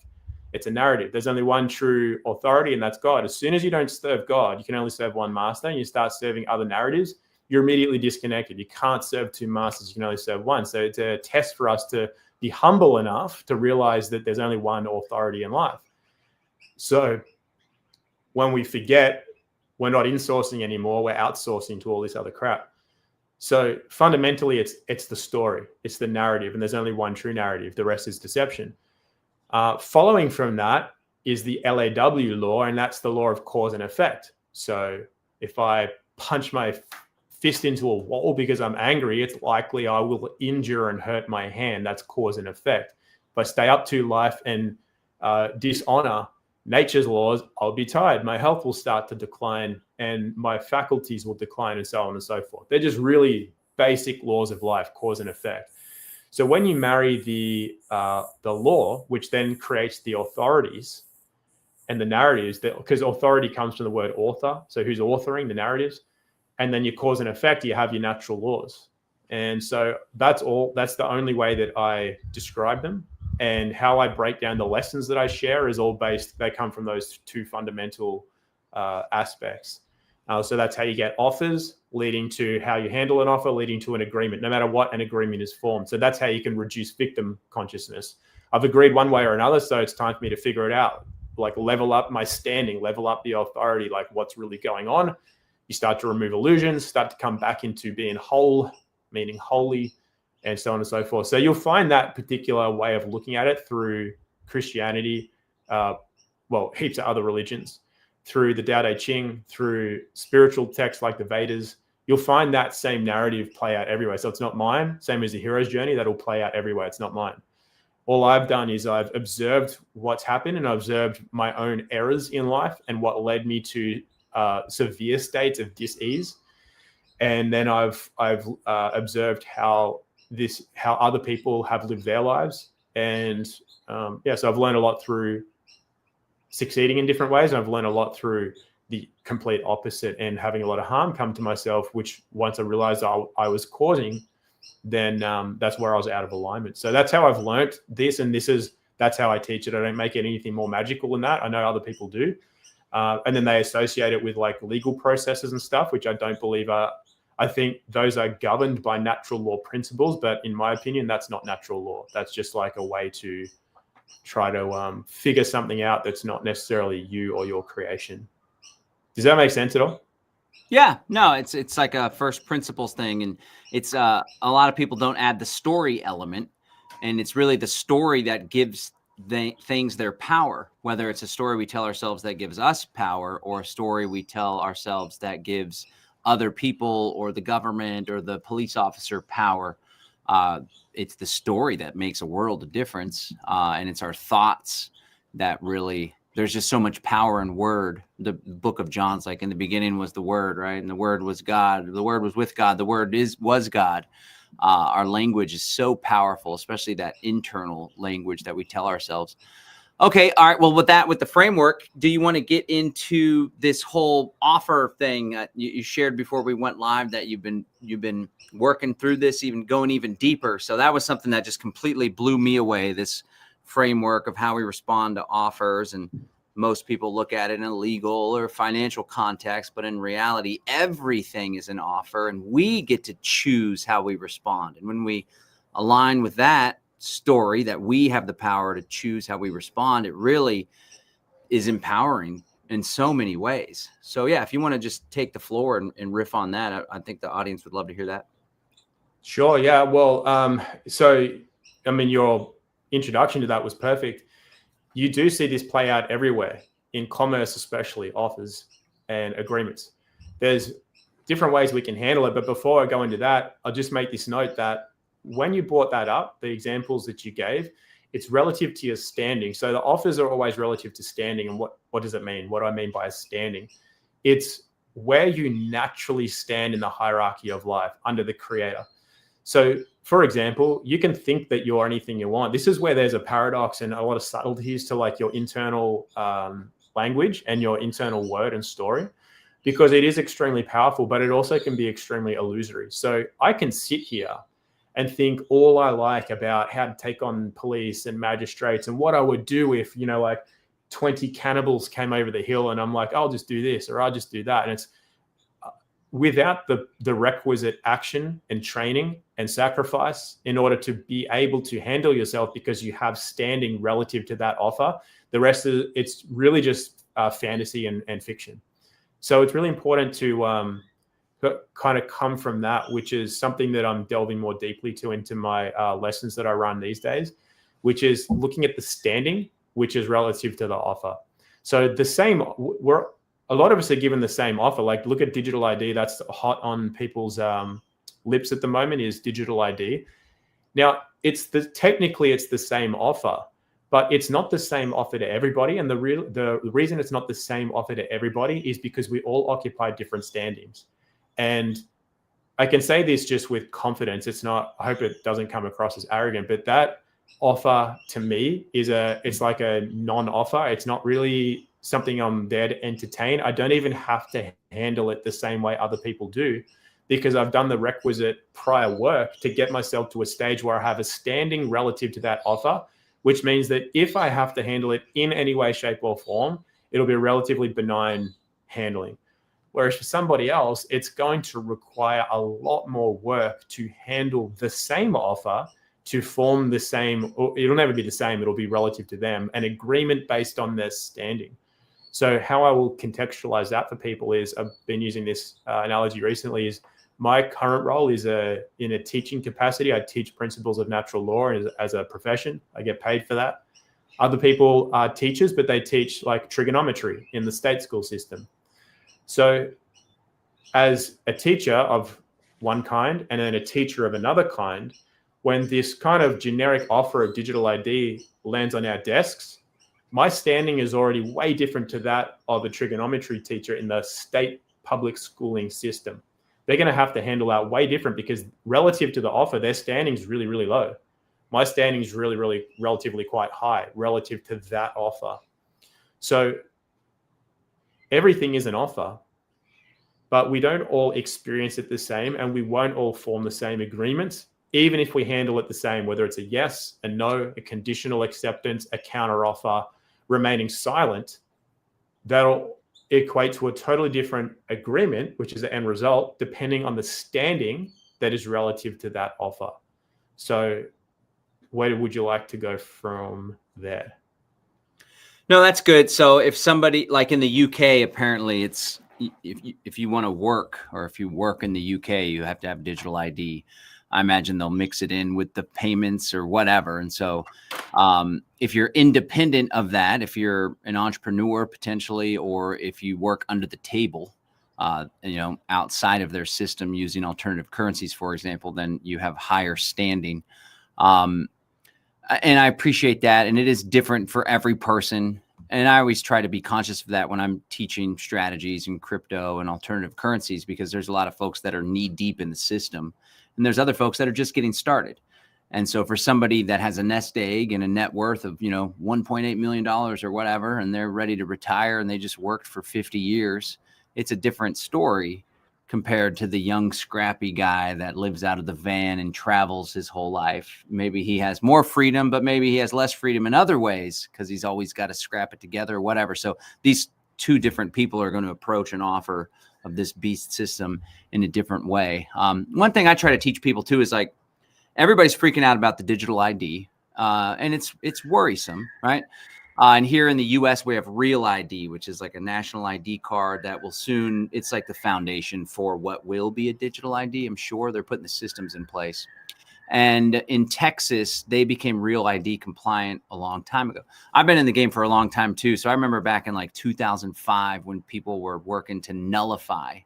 B: It's a narrative. There's only one true authority, and that's God. As soon as you don't serve God, you can only serve one master, and you start serving other narratives, you're immediately disconnected. You can't serve two masters. You can only serve one. So it's a test for us to be humble enough to realize that there's only one authority in life. So when we forget, we're not insourcing anymore, we're outsourcing to all this other crap. So fundamentally, it's the story, it's the narrative, and there's only one true narrative. The rest is deception. Following from that is the LAW law, and that's the law of cause and effect. So if I punch my fist into a wall because I'm angry, it's likely I will injure and hurt my hand. That's cause and effect. If I stay up to life and dishonor nature's laws, I'll be tired. My health will start to decline and my faculties will decline, and so on and so forth. They're just really basic laws of life, cause and effect. So when you marry the law, which then creates the authorities and the narratives, because authority comes from the word author, so who's authoring the narratives, and then your cause and effect, you have your natural laws. And so that's the only way that I describe them. And how I break down the lessons that I share is all they come from those two fundamental aspects. So that's how you get offers, leading to how you handle an offer, leading to an agreement, no matter what an agreement is formed. So that's how you can reduce victim consciousness. I've agreed one way or another, so it's time for me to figure it out, like level up my standing, level up the authority, like what's really going on. You start to remove illusions, start to come back into being whole, meaning holy, and so on and so forth. So you'll find that particular way of looking at it through Christianity, heaps of other religions. through the Tao Te Ching, through spiritual texts like the Vedas, you'll find that same narrative play out everywhere. So it's not mine, same as the hero's journey, that'll play out everywhere. It's not mine. All I've done is I've observed what's happened, and I've observed my own errors in life and what led me to severe states of dis-ease. And then I've observed how other people have lived their lives. And so I've learned a lot through succeeding in different ways. And I've learned a lot through the complete opposite and having a lot of harm come to myself, which once I realized I was causing, then that's where I was out of alignment. So that's how I've learned this. And that's how I teach it. I don't make it anything more magical than that. I know other people do. And then they associate it with like legal processes and stuff, which I don't believe I think those are governed by natural law principles. But in my opinion, that's not natural law. That's just like a way to try to figure something out that's not necessarily you or your creation. Does that make sense at all?
A: Yeah, no, it's like a first principles thing, and it's a lot of people don't add the story element, and it's really the story that gives things their power. Whether it's a story we tell ourselves that gives us power, or a story we tell ourselves that gives other people or the government or the police officer power. It's the story that makes a world of difference, and it's our thoughts that really. There's just so much power in word. The book of John's like, in the beginning was the word, right? And the word was God. The word was with God. The word was God. Our language is so powerful, especially that internal language that we tell ourselves. Okay. All right. Well, with the framework, do you want to get into this whole offer thing you shared before we went live, that you've been working through this, even going even deeper? So that was something that just completely blew me away, this framework of how we respond to offers. And most people look at it in a legal or financial context, but in reality, everything is an offer, and we get to choose how we respond. And when we align with that story, that we have the power to choose how we respond, it really is empowering in so many ways. So yeah, if you want to just take the floor and riff on that, I think the audience would love to hear that.
B: Sure. Yeah. Well, so, I mean, your introduction to that was perfect. You do see this play out everywhere, in commerce, especially offers and agreements. There's different ways we can handle it. But before I go into that, I'll just make this note that when you brought that up, the examples that you gave, it's relative to your standing. So the offers are always relative to standing. And what does it mean? What do I mean by standing? It's where you naturally stand in the hierarchy of life under the creator. So, for example, you can think that you're anything you want. This is where there's a paradox and a lot of subtleties to like your internal language and your internal word and story, because it is extremely powerful, but it also can be extremely illusory. So I can sit here and think all I like about how to take on police and magistrates and what I would do if, like 20 cannibals came over the hill, and I'm like, I'll just do this or I'll just do that. And it's without the requisite action and training and sacrifice in order to be able to handle yourself, because you have standing relative to that offer. The rest of it's really just fantasy and fiction. So it's really important to kind of come from that, which is something that I'm delving more deeply into my lessons that I run these days, which is looking at the standing, which is relative to the offer. So the same, a lot of us are given the same offer. Like, look at digital ID. That's hot on people's lips at the moment, is digital ID. Now, technically it's the same offer, but it's not the same offer to everybody. And the reason it's not the same offer to everybody is because we all occupy different standings. And I can say this just with confidence. It's not, I hope it doesn't come across as arrogant, but that offer to me it's like a non-offer. It's not really something I'm there to entertain. I don't even have to handle it the same way other people do, because I've done the requisite prior work to get myself to a stage where I have a standing relative to that offer, which means that if I have to handle it in any way, shape, or form, it'll be a relatively benign handling. Whereas for somebody else, it's going to require a lot more work to handle the same offer, to form the same, or it'll never be the same, it'll be relative to them, an agreement based on their standing. So how I will contextualize that for people is, I've been using this analogy recently, is my current role is in a teaching capacity. I teach principles of natural law as a profession. I get paid for that. Other people are teachers, but they teach like trigonometry in the state school system. So as a teacher of one kind and then a teacher of another kind, when this kind of generic offer of digital ID lands on our desks, my standing is already way different to that of a trigonometry teacher in the state public schooling system. They're going to have to handle that way different because relative to the offer, their standing is really, really low. My standing is really, really relatively quite high relative to that offer. So everything is an offer, but we don't all experience it the same, and we won't all form the same agreements, even if we handle it the same, whether it's a yes, a no, a conditional acceptance, a counter offer, remaining silent. That'll equate to a totally different agreement, which is the end result, depending on the standing that is relative to that offer. So where would you like to go from there?
A: No, that's good. So if somebody, like in the UK, apparently it's, if you want to work, or if you work in the UK, you have to have digital ID. I imagine they'll mix it in with the payments or whatever. And so if you're independent of that, if you're an entrepreneur potentially, or if you work under the table, outside of their system using alternative currencies, for example, then you have higher standing. And I appreciate that. And it is different for every person. And I always try to be conscious of that when I'm teaching strategies in crypto and alternative currencies, because there's a lot of folks that are knee deep in the system. And there's other folks that are just getting started. And so for somebody that has a nest egg and a net worth of, $1.8 million or whatever, and they're ready to retire and they just worked for 50 years, it's a different story compared to the young, scrappy guy that lives out of the van and travels his whole life. Maybe he has more freedom, but maybe he has less freedom in other ways because he's always got to scrap it together or whatever. So these two different people are going to approach an offer of this beast system in a different way. One thing I try to teach people too is like, everybody's freaking out about the digital ID, and it's worrisome, right? And here in the US, we have Real ID, which is like a national ID card that will soon, it's like the foundation for what will be a digital ID. I'm sure they're putting the systems in place. And in Texas, they became Real ID compliant a long time ago. I've been in the game for a long time too. So I remember back in like 2005 when people were working to nullify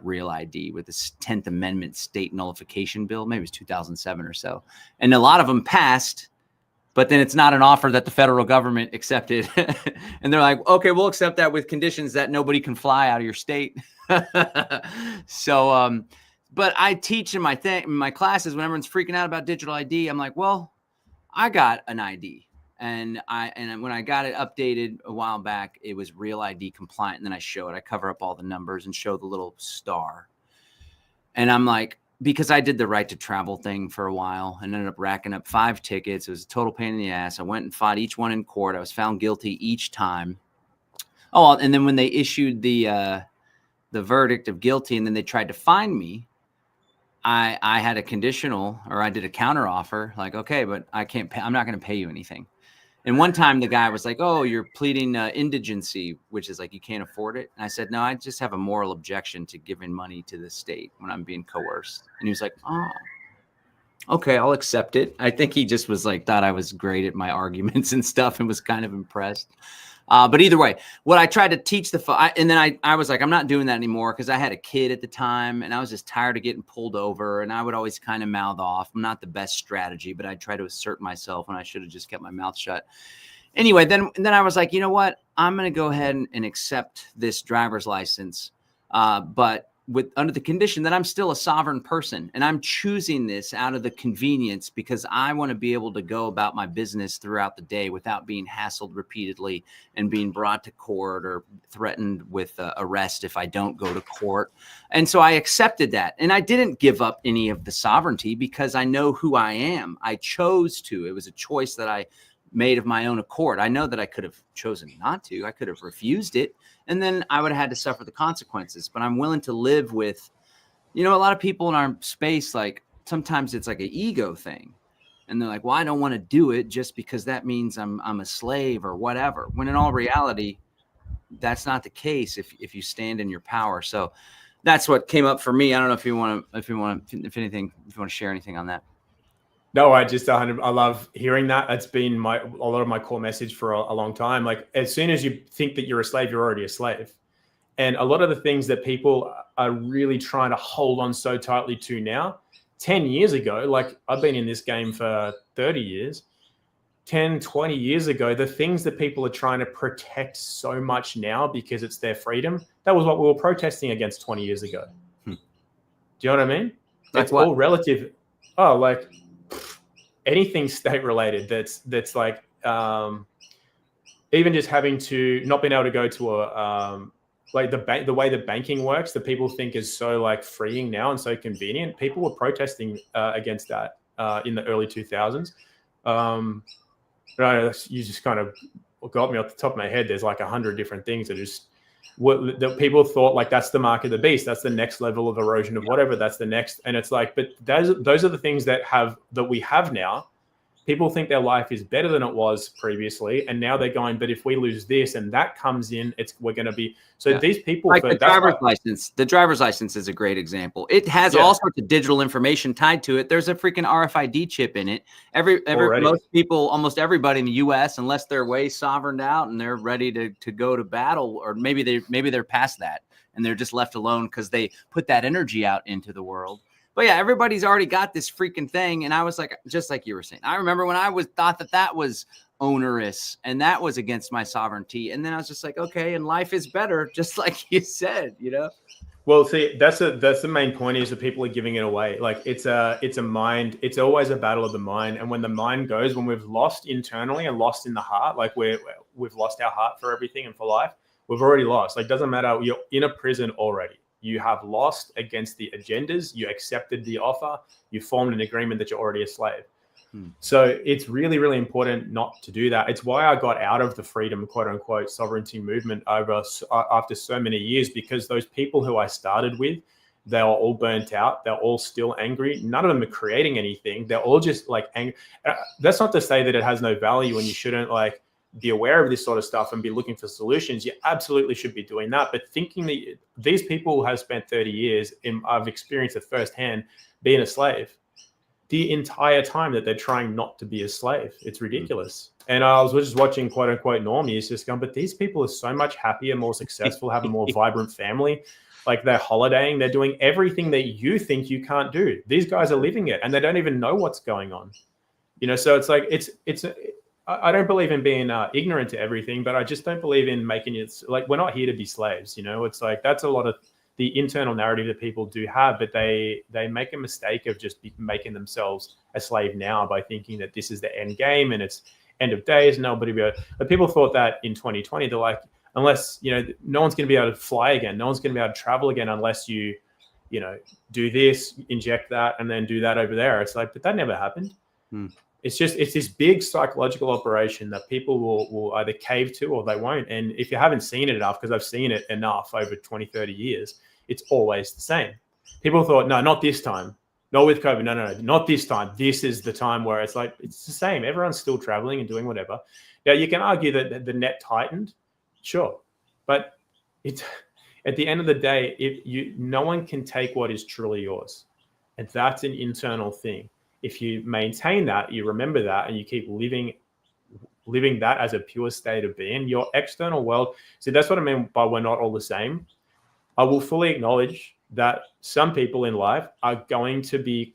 A: Real ID with the 10th Amendment state nullification bill. Maybe it was 2007 or so. And a lot of them passed, but then it's not an offer that the federal government accepted. And they're like, okay, we'll accept that with conditions that nobody can fly out of your state. So, but I teach in my classes when everyone's freaking out about digital ID. I'm like, well, I got an ID, and when I got it updated a while back, it was Real ID compliant. And then I show it. I cover up all the numbers and show the little star. And I'm like, because I did the right to travel thing for a while and ended up racking up 5 tickets. It was a total pain in the ass. I went and fought each one in court. I was found guilty each time. Oh, and then when they issued the verdict of guilty, and then they tried to fine me, I had a conditional, or I did a counter offer, like, okay, but I can't pay, I'm not going to pay you anything. And one time the guy was like, oh, you're pleading indigency, which is like you can't afford it. And I said, no, I just have a moral objection to giving money to the state when I'm being coerced. And he was like, oh, okay, I'll accept it. I think he just was like, thought I was great at my arguments and stuff and was kind of impressed. But either way, what I tried to teach and then I was like, I'm not doing that anymore because I had a kid at the time and I was just tired of getting pulled over, and I would always kind of mouth off. I'm not the best strategy, but I try to assert myself when I should have just kept my mouth shut. Anyway, then I was like, you know what? I'm going to go ahead and accept this driver's license, but under the condition that I'm still a sovereign person, and I'm choosing this out of the convenience because I want to be able to go about my business throughout the day without being hassled repeatedly and being brought to court or threatened with arrest if I don't go to court. And so I accepted that, and I didn't give up any of the sovereignty because I know who I am. I chose to. It was a choice that I made of my own accord. I know that I could have chosen not to. I could have refused it, and then I would have had to suffer the consequences. But I'm willing to live with, a lot of people in our space, like sometimes it's like an ego thing. And they're like, well, I don't want to do it just because that means I'm a slave or whatever. When in all reality, that's not the case if you stand in your power. So that's what came up for me. I don't know if you want to share anything on that.
B: No, I just 100. I love hearing that. It's been a lot of my core message for a long time. Like, as soon as you think that you're a slave, you're already a slave. And a lot of the things that people are really trying to hold on so tightly to now, 10 years ago, like I've been in this game for 30 years, 10, 20 years ago, the things that people are trying to protect so much now because it's their freedom, that was what we were protesting against 20 years ago. Do you know what I mean?
A: Like
B: it's
A: what?
B: all relative. Oh, like anything state related that's like even just having to not being able to go to a like the way the banking works that people think is so like freeing now and so convenient. People were protesting against that in the early 2000s. You just kind of got me off the top of my head. There's like 100 different things that just that people thought like that's the mark of the beast. That's the next level of erosion of whatever. That's the next. And it's like, but those are the things that we have now. People think their life is better than it was previously, and now they're going, but if we lose this and that comes in, we're going to be. So these people,
A: like the driver's license. The driver's license is a great example. It has all sorts of digital information tied to it. There's a freaking RFID chip in it. Most people, almost everybody in the U.S., unless they're way sovereigned out and they're ready to go to battle, or maybe they're past that and they're just left alone because they put that energy out into the world. But yeah, everybody's already got this freaking thing. And I was like, just like you were saying, I remember when I thought that was onerous and that was against my sovereignty. And then I was just like, okay, and life is better, just like you said, you know?
B: Well, see, that's the main point is that people are giving it away. Like it's a mind. It's always a battle of the mind. And when the mind goes, when we've lost internally and lost in the heart, like we've lost our heart for everything and for life, we've already lost. Like, doesn't matter. You're in a prison already. You have lost against the agendas. You accepted the offer. You formed an agreement that you're already a slave. So it's really, really important not to do that. It's why I got out of the freedom, quote unquote, sovereignty movement after so many years, because those people who I started with, they are all burnt out. They're all still angry. None of them are creating anything. They're all just like angry. That's not to say that it has no value and you shouldn't like be aware of this sort of stuff and be looking for solutions. You absolutely should be doing that. But thinking that these people have spent 30 years, I've experienced it firsthand, being a slave the entire time that they're trying not to be a slave. It's ridiculous. And I was just watching quote unquote normies just going, but these people are so much happier, more successful, have a more vibrant family. Like they're holidaying, they're doing everything that you think you can't do. These guys are living it and they don't even know what's going on. You know, so it's like, I don't believe in being ignorant to everything, but I just don't believe in making it like we're not here to be slaves. You know, it's like that's a lot of the internal narrative that people do have, but they make a mistake of just making themselves a slave now by thinking that this is the end game and it's end of days. Nobody, but people thought that in 2020, they're like, unless, you know, no one's going to be able to fly again. No one's going to be able to travel again unless you know, do this, inject that, and then do that over there. It's like, but that never happened. It's this big psychological operation that people will either cave to or they won't. And if you haven't seen it enough, because I've seen it enough over 20, 30 years, it's always the same. People thought, no, not this time. Not with COVID. No, not this time. This is the time where it's like, it's the same. Everyone's still traveling and doing whatever. Now, you can argue that the net tightened. Sure. But it's at the end of the day, no one can take what is truly yours. And that's an internal thing. If you maintain that, you remember that, and you keep living that as a pure state of being, your external world. See, that's what I mean by we're not all the same. I will fully acknowledge that some people in life are going to be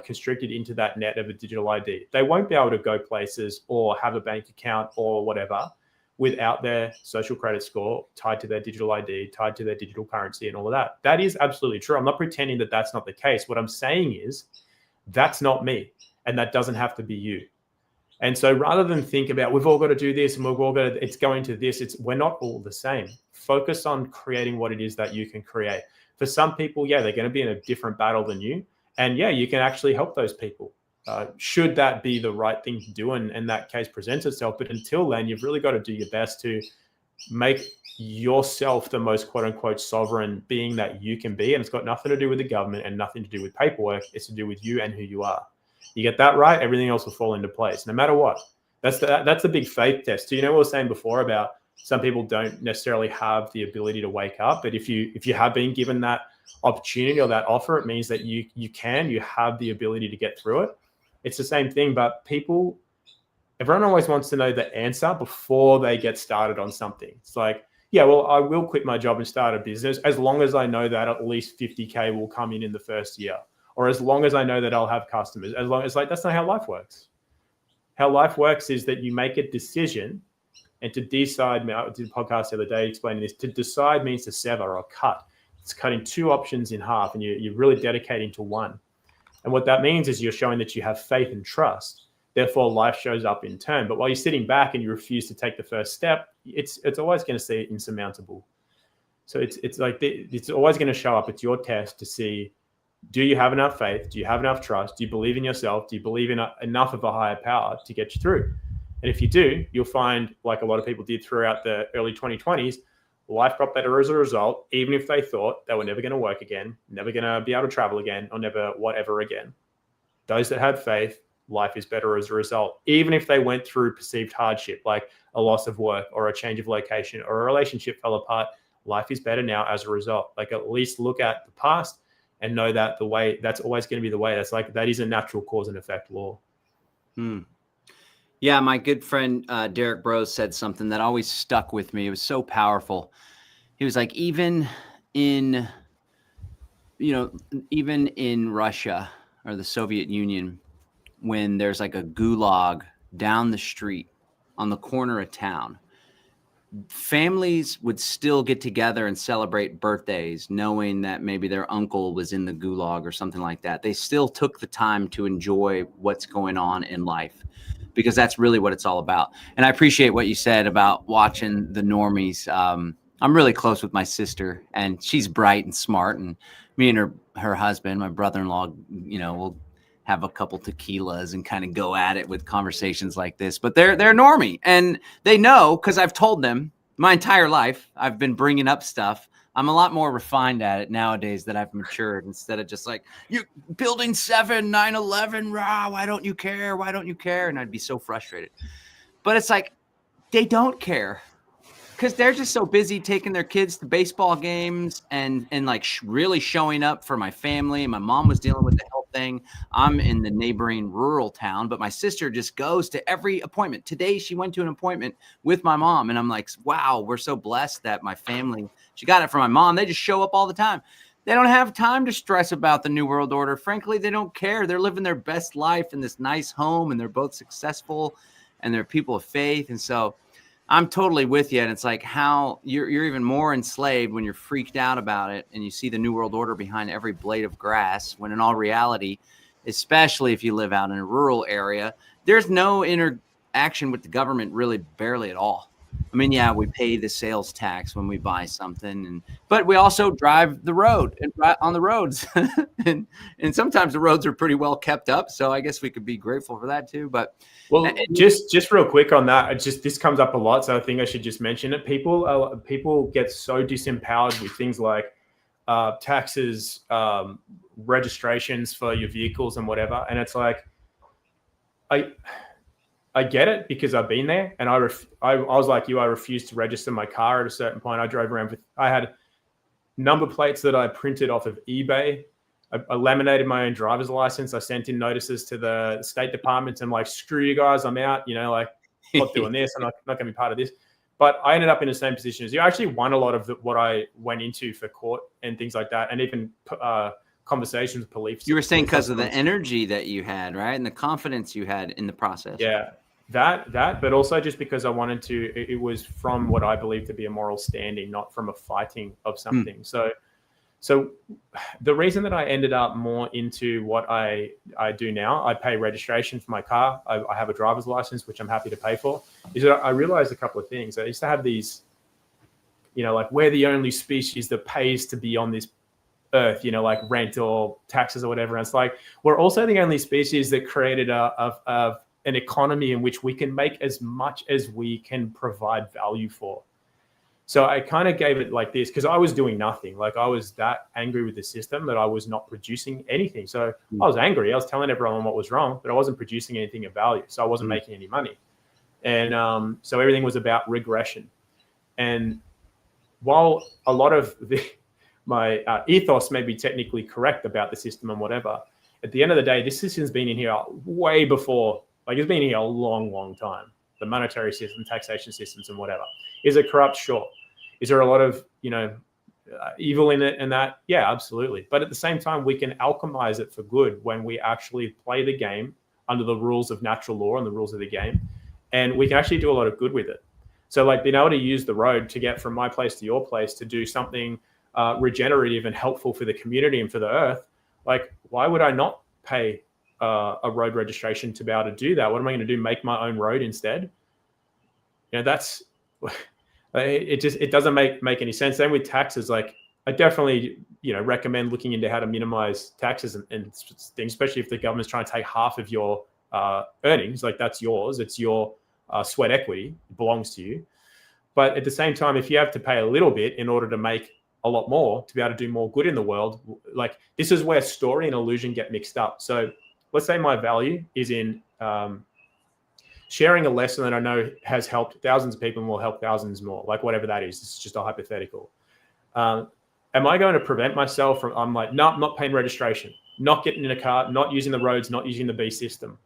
B: constricted into that net of a digital ID. They won't be able to go places or have a bank account or whatever without their social credit score tied to their digital ID, tied to their digital currency and all of that. That is absolutely true. I'm not pretending that that's not the case. What I'm saying is, that's not me, and that doesn't have to be you. And so rather than think about we've all got to do this and we've all got to, it's going to this, we're not all the same. Focus on creating what it is that you can create. For some people, yeah, they're going to be in a different battle than you. And yeah, you can actually help those people. Should that be the right thing to do and that case presents itself. But until then, you've really got to do your best to make yourself the most quote unquote sovereign being that you can be. And it's got nothing to do with the government and nothing to do with paperwork. It's to do with you and who you are. You get that right, everything else will fall into place, no matter what. That's the big faith test. So, you know, we were saying before about some people don't necessarily have the ability to wake up, but if you have been given that opportunity or that offer, it means that you have the ability to get through it. It's the same thing, but everyone always wants to know the answer before they get started on something. It's like, yeah, well, I will quit my job and start a business as long as I know that at least 50K will come in the first year, or as long as I know that I'll have customers. As long as, like, that's not how life works. How life works is that you make a decision, and to decide, I did a podcast the other day explaining this, to decide means to sever or cut. It's cutting two options in half, and you're really dedicating to one. And what that means is you're showing that you have faith and trust. Therefore, life shows up in turn. But while you're sitting back and you refuse to take the first step, it's always going to seem insurmountable. So it's like it's always going to show up. It's your test to see, do you have enough faith? Do you have enough trust? Do you believe in yourself? Do you believe in enough of a higher power to get you through? And if you do, you'll find, like a lot of people did throughout the early 2020s, life got better as a result, even if they thought they were never going to work again, never going to be able to travel again, or never whatever again. Those that had faith, life is better as a result. Even if they went through perceived hardship, like a loss of work or a change of location or a relationship fell apart, life is better now as a result. Like, at least look at the past and know that the way, that's always going to be the way. That's like, that is a natural cause and effect law.
A: Yeah, my good friend Derek Bros said something that always stuck with me. It was so powerful. He was like, even in Russia or the Soviet Union, when there's like a gulag down the street on the corner of town, families would still get together and celebrate birthdays, knowing that maybe their uncle was in the gulag or something like that. They still took the time to enjoy what's going on in life, because that's really what it's all about. And I appreciate what you said about watching the normies. I'm really close with my sister, and she's bright and smart, and me and her husband, my brother-in-law, we'll have a couple tequilas and kind of go at it with conversations like this. But they're normie, and they know, because I've told them my entire life. I've been bringing up stuff. I'm a lot more refined at it nowadays that I've matured, instead of just like, you building 7, 9/11, rah, why don't you care? Why don't you care? And I'd be so frustrated. But it's like, they don't care, because they're just so busy taking their kids to baseball games and like really showing up for my family. My mom was dealing with the health thing. I'm in the neighboring rural town, but my sister just goes to every appointment. Today, she went to an appointment with my mom, and I'm like, wow, we're so blessed that my family, she got it from my mom. They just show up all the time. They don't have time to stress about the New World Order. Frankly, they don't care. They're living their best life in this nice home, and they're both successful, and they're people of faith. And so I'm totally with you. And it's like, how you're even more enslaved when you're freaked out about it and you see the New World Order behind every blade of grass, when in all reality, especially if you live out in a rural area, there's no interaction with the government, really barely at all. I mean, yeah, we pay the sales tax when we buy something, but we also drive the road and on the roads, and sometimes the roads are pretty well kept up. So I guess we could be grateful for that too. But
B: just real quick on that, this comes up a lot, so I think I should just mention it. People get so disempowered with things like taxes, registrations for your vehicles and whatever, and it's like, I get it, because I've been there, and I was like you. I refused to register my car at a certain point. I drove around I had number plates that I printed off of eBay. I laminated my own driver's license. I sent in notices to the State Department and like, screw you guys, I'm out. Like, not doing this. I'm not going to be part of this. But I ended up in the same position as you. I actually won a lot of what I went into for court and things like that, and even conversations with police.
A: You were saying because of the energy that you had, right, and the confidence you had in the process.
B: Yeah. That, but also just because I wanted to, it was from what I believe to be a moral standing, not from a fighting of something. So the reason that I ended up more into what I do now, I pay registration for my car. I have a driver's license, which I'm happy to pay for, is that I realized a couple of things. I used to have these, like, we're the only species that pays to be on this earth, like rent or taxes or whatever. And it's like, we're also the only species that created an economy in which we can make as much as we can provide value for. So I kind of gave it like this, because I was doing nothing. Like, I was that angry with the system that I was not producing anything. So I was angry. I was telling everyone what was wrong, but I wasn't producing anything of value. So I wasn't making any money. And so everything was about regression. And while a lot of my ethos may be technically correct about the system and whatever, At the end of the day, this system's been in here way before, like it's been in here a long, long time. The monetary system, taxation systems, and whatever. Is it corrupt? Sure. Is there a lot of, evil in it and that? Yeah, absolutely. But at the same time, we can alchemize it for good when we actually play the game under the rules of natural law and the rules of the game. And we can actually do a lot of good with it. So like being able to use the road to get from my place to your place to do something regenerative and helpful for the community and for the earth, like why would I not pay a road registration to be able to do that? What am I going to do? Make my own road instead? That's it doesn't make any sense. Same with taxes. Like I definitely recommend looking into how to minimize taxes and things, especially if the government's trying to take half of your earnings. Like that's yours. It's your sweat equity. It belongs to you. But at the same time, if you have to pay a little bit in order to make a lot more, to be able to do more good in the world, like this is where story and illusion get mixed up. So let's say my value is in sharing a lesson that I know has helped thousands of people and will help thousands more, like whatever that is. This is just a hypothetical. Am I going to prevent myself from, I'm like, no, I'm not paying registration, not getting in a car, not using the roads, not using the B system.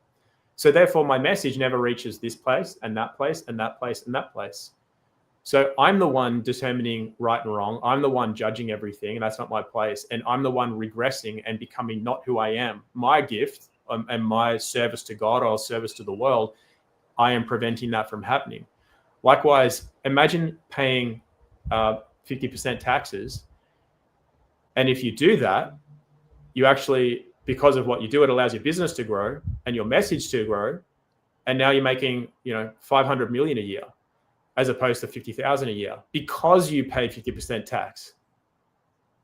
B: So therefore my message never reaches this place and that place and that place and that place. So I'm the one determining right and wrong. I'm the one judging everything, and that's not my place. And I'm the one regressing and becoming not who I am. My gift and my service to God or service to the world, I am preventing that from happening. Likewise, imagine paying 50% taxes. And if you do that, you actually, because of what you do, it allows your business to grow and your message to grow. And now you're making, 500 million a year, as opposed to 50,000 a year, because you pay 50% tax.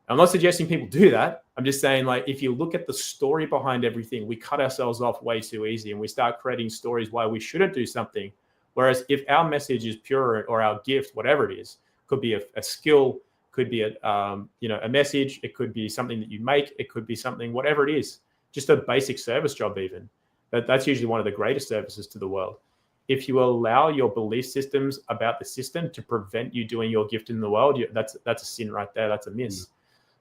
B: I'm not suggesting people do that. I'm just saying, like, if you look at the story behind everything, we cut ourselves off way too easy and we start creating stories why we shouldn't do something. Whereas if our message is pure, or our gift, whatever it is, could be a skill, could be a message, it could be something that you make, it could be something, whatever it is, just a basic service job even. That's usually one of the greatest services to the world. If you allow your belief systems about the system to prevent you doing your gift in the world, that's a sin right there. That's a miss.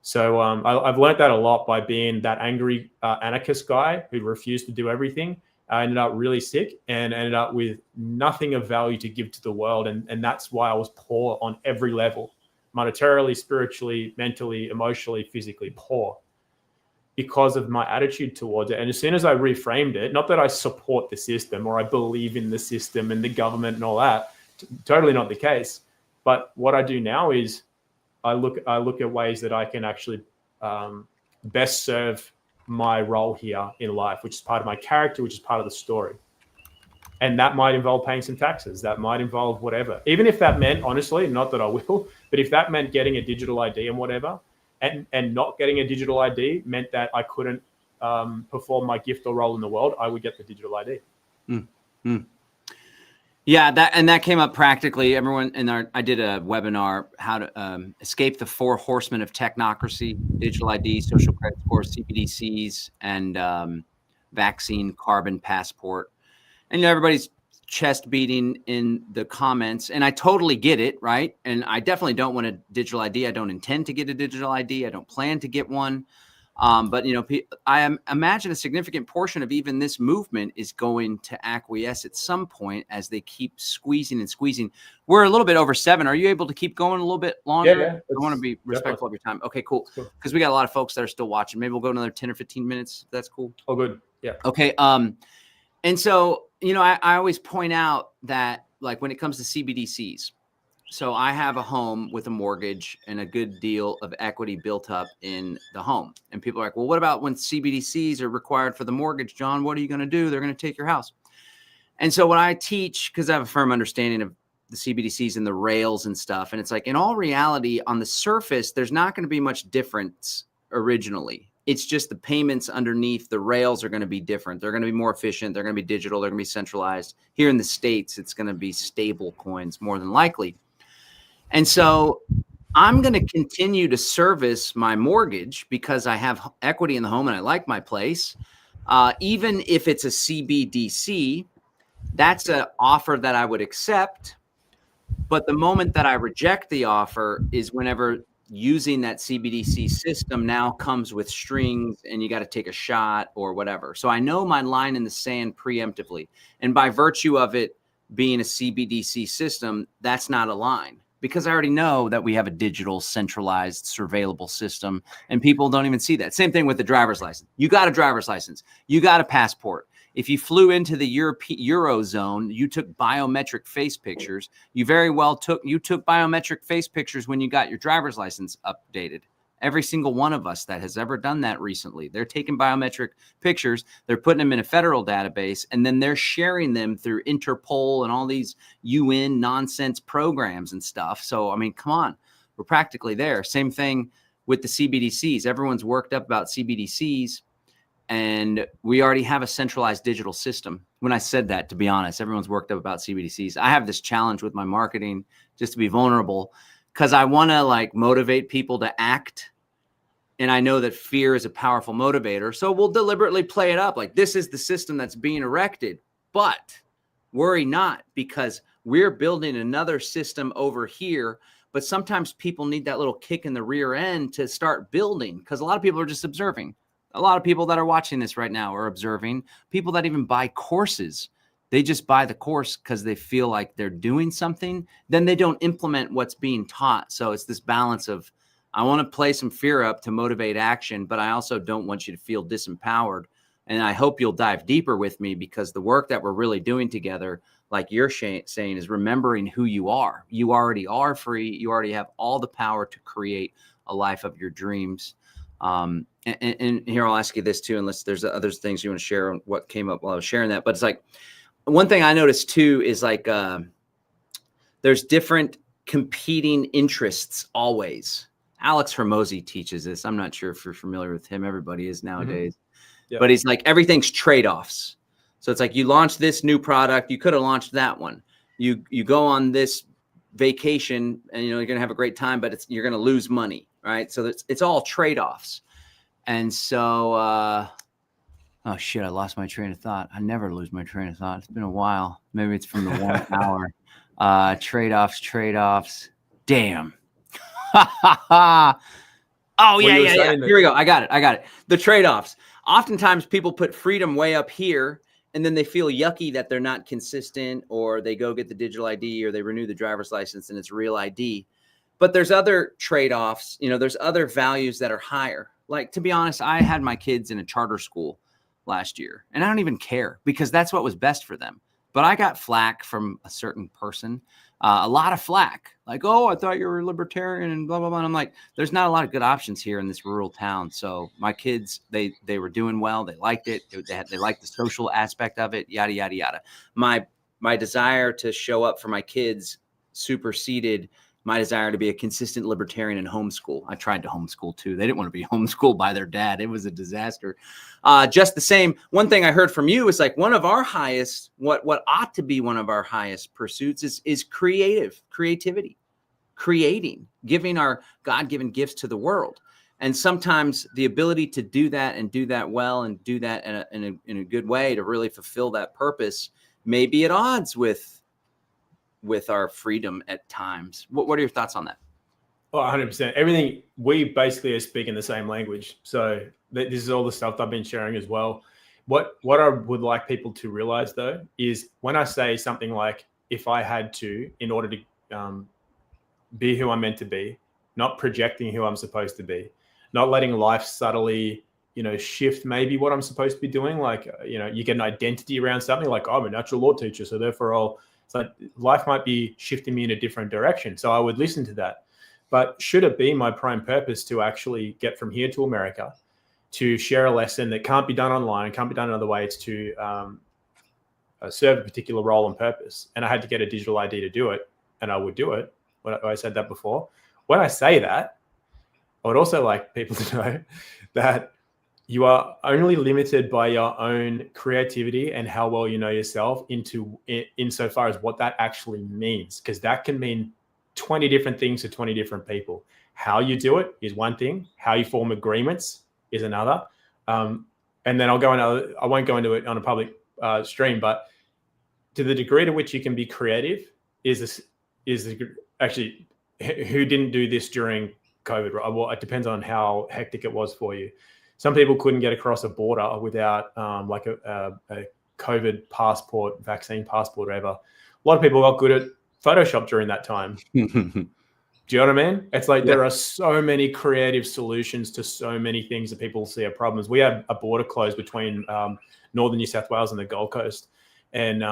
B: So I've learned that a lot by being that angry anarchist guy who refused to do everything. I ended up really sick and ended up with nothing of value to give to the world. And that's why I was poor on every level, monetarily, spiritually, mentally, emotionally, physically poor, because of my attitude towards it. And as soon as I reframed it, not that I support the system or I believe in the system and the government and all that, totally not the case. But what I do now is I look at ways that I can actually best serve my role here in life, which is part of my character, which is part of the story. And that might involve paying some taxes. That might involve whatever. Even if that meant, honestly, not that I will, but if that meant getting a digital ID and whatever, and not getting a digital ID meant that I couldn't perform my gift or role in the world, I would get the digital ID.
A: Mm-hmm. Yeah, that came up practically. Everyone I did a webinar, how to escape the 4 horsemen of technocracy: digital ID, social credit scores, CBDCs, and vaccine carbon passport. And everybody's chest beating in the comments, and I totally get it, right? And I definitely don't want a digital ID. I don't intend to get a digital ID. I don't plan to get one. But I imagine a significant portion of even this movement is going to acquiesce at some point as they keep squeezing and squeezing. We're a little bit over 7. Are you able to keep going a little bit longer?
B: Yeah,
A: I want to be respectful of your time. Okay, cool. Because we got a lot of folks that are still watching. Maybe we'll go another 10 or 15 minutes. If that's cool.
B: Oh, good. Yeah.
A: Okay. And so, I always point out that, like, when it comes to CBDCs, so I have a home with a mortgage and a good deal of equity built up in the home. And people are like, well, what about when CBDCs are required for the mortgage, John? What are you going to do? They're going to take your house. And so what I teach, because I have a firm understanding of the CBDCs and the rails and stuff, and it's like, in all reality, on the surface, there's not going to be much difference originally. It's just the payments underneath the rails are going to be different. They're going to be more efficient. They're going to be digital. They're going to be centralized. Here in the States, it's going to be stable coins more than likely. And so I'm going to continue to service my mortgage because I have equity in the home and I like my place. Even if it's a CBDC, that's an offer that I would accept. But the moment that I reject the offer is whenever using that CBDC system now comes with strings and you got to take a shot or whatever. So I know my line in the sand preemptively. And by virtue of it being a CBDC system, that's not a line, because I already know that we have a digital, centralized, surveillable system, and people don't even see that. Same thing with the driver's license. You got a driver's license. You got a passport. If you flew into the Eurozone, you took biometric face pictures. You very well took biometric face pictures when you got your driver's license updated. Every single one of us that has ever done that recently, they're taking biometric pictures, they're putting them in a federal database, and then they're sharing them through Interpol and all these UN nonsense programs and stuff. So, I mean, come on, we're practically there. Same thing with the CBDCs. Everyone's worked up about CBDCs, and we already have a centralized digital system. When I said that, to be honest, everyone's worked up about CBDCs. I have this challenge with my marketing just to be vulnerable, because I want to like motivate people to act. And I know that fear is a powerful motivator. So we'll deliberately play it up like this is the system that's being erected. But worry not, because we're building another system over here. But sometimes people need that little kick in the rear end to start building, because a lot of people are just observing. A lot of people that are watching this right now are observing. People that even buy courses, they just buy the course because they feel like they're doing something. Then they don't implement what's being taught. So it's this balance of, I want to play some fear up to motivate action, but I also don't want you to feel disempowered. And I hope you'll dive deeper with me, because the work that we're really doing together, like you're saying, is remembering who you are. You already are free. You already have all the power to create a life of your dreams. And here, I'll ask you this too, unless there's other things you want to share on what came up while I was sharing that. But it's like, one thing I noticed too is like there's different competing interests always. Alex Hormozy teaches this. I'm not sure if you're familiar with him. Everybody is nowadays. Mm-hmm. Yep. But he's like, everything's trade-offs. So it's like, you launch this new product, you could have launched that one. You go on this vacation and you're going to have a great time, but you're going to lose money, right? So it's all trade-offs. And so oh shit, I lost my train of thought. I never lose my train of thought. It's been a while. Maybe it's from the 1 hour. Trade-offs. Damn. Oh, yeah. Here we go. I got it. The trade-offs. Oftentimes people put freedom way up here, and then they feel yucky that they're not consistent, or they go get the digital ID, or they renew the driver's license and it's real ID. But there's other trade-offs. There's other values that are higher. Like, to be honest, I had my kids in a charter school last year, and I don't even care, because that's what was best for them. But I got flack from a certain person, a lot of flack, like, oh, I thought you were a libertarian and blah, blah, blah. And I'm like, there's not a lot of good options here in this rural town. So my kids, they were doing well. They liked it. They liked the social aspect of it, yada, yada, yada. My desire to show up for my kids superseded my desire to be a consistent libertarian and homeschool. I tried to homeschool too. They didn't want to be homeschooled by their dad. It was a disaster. Just the same. One thing I heard from you is like, one of our highest, what ought to be one of our highest pursuits is creativity, creating, giving our God-given gifts to the world. And sometimes the ability to do that and do that well and do that in a good way to really fulfill that purpose may be at odds with our freedom at times. What are your thoughts on that?
B: Oh, 100%. Everything, we basically are speaking the same language. So this is all the stuff I've been sharing as well. What I would like people to realize, though, is when I say something like, if I had to, in order to be who I'm meant to be, not projecting who I'm supposed to be, not letting life subtly, shift maybe what I'm supposed to be doing. Like, you get an identity around something like, oh, I'm a natural law teacher, so therefore so life might be shifting me in a different direction. So I would listen to that. But should it be my prime purpose to actually get from here to America, to share a lesson that can't be done online, can't be done another way, it's to serve a particular role and purpose, and I had to get a digital ID to do it, and I would do it. When I said that before. When I say that, I would also like people to know that you are only limited by your own creativity and how well you know yourself insofar as what that actually means, because that can mean 20 different things to 20 different people. How you do it is one thing. How you form agreements is another. And then I won't go into it on a public stream, but to the degree to which you can be creative actually, who didn't do this during COVID, right? Well, it depends on how hectic it was for you. Some people couldn't get across a border without like a COVID passport, vaccine passport, whatever. A lot of people got good at Photoshop during that time. Do you know what I mean? It's like there are so many creative solutions to so many things that people see are problems. We had a border closed between northern New South Wales and the Gold Coast. And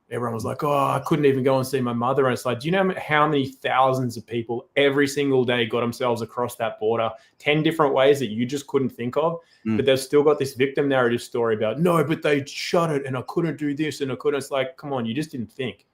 B: everyone was like, oh, I couldn't even go and see my mother. And it's like, do you know how many thousands of people every single day got themselves across that border 10 different ways that you just couldn't think of? But they've still got this victim narrative story about, no, but they shut it and I couldn't do this and I couldn't. It's like, come on, you just didn't think.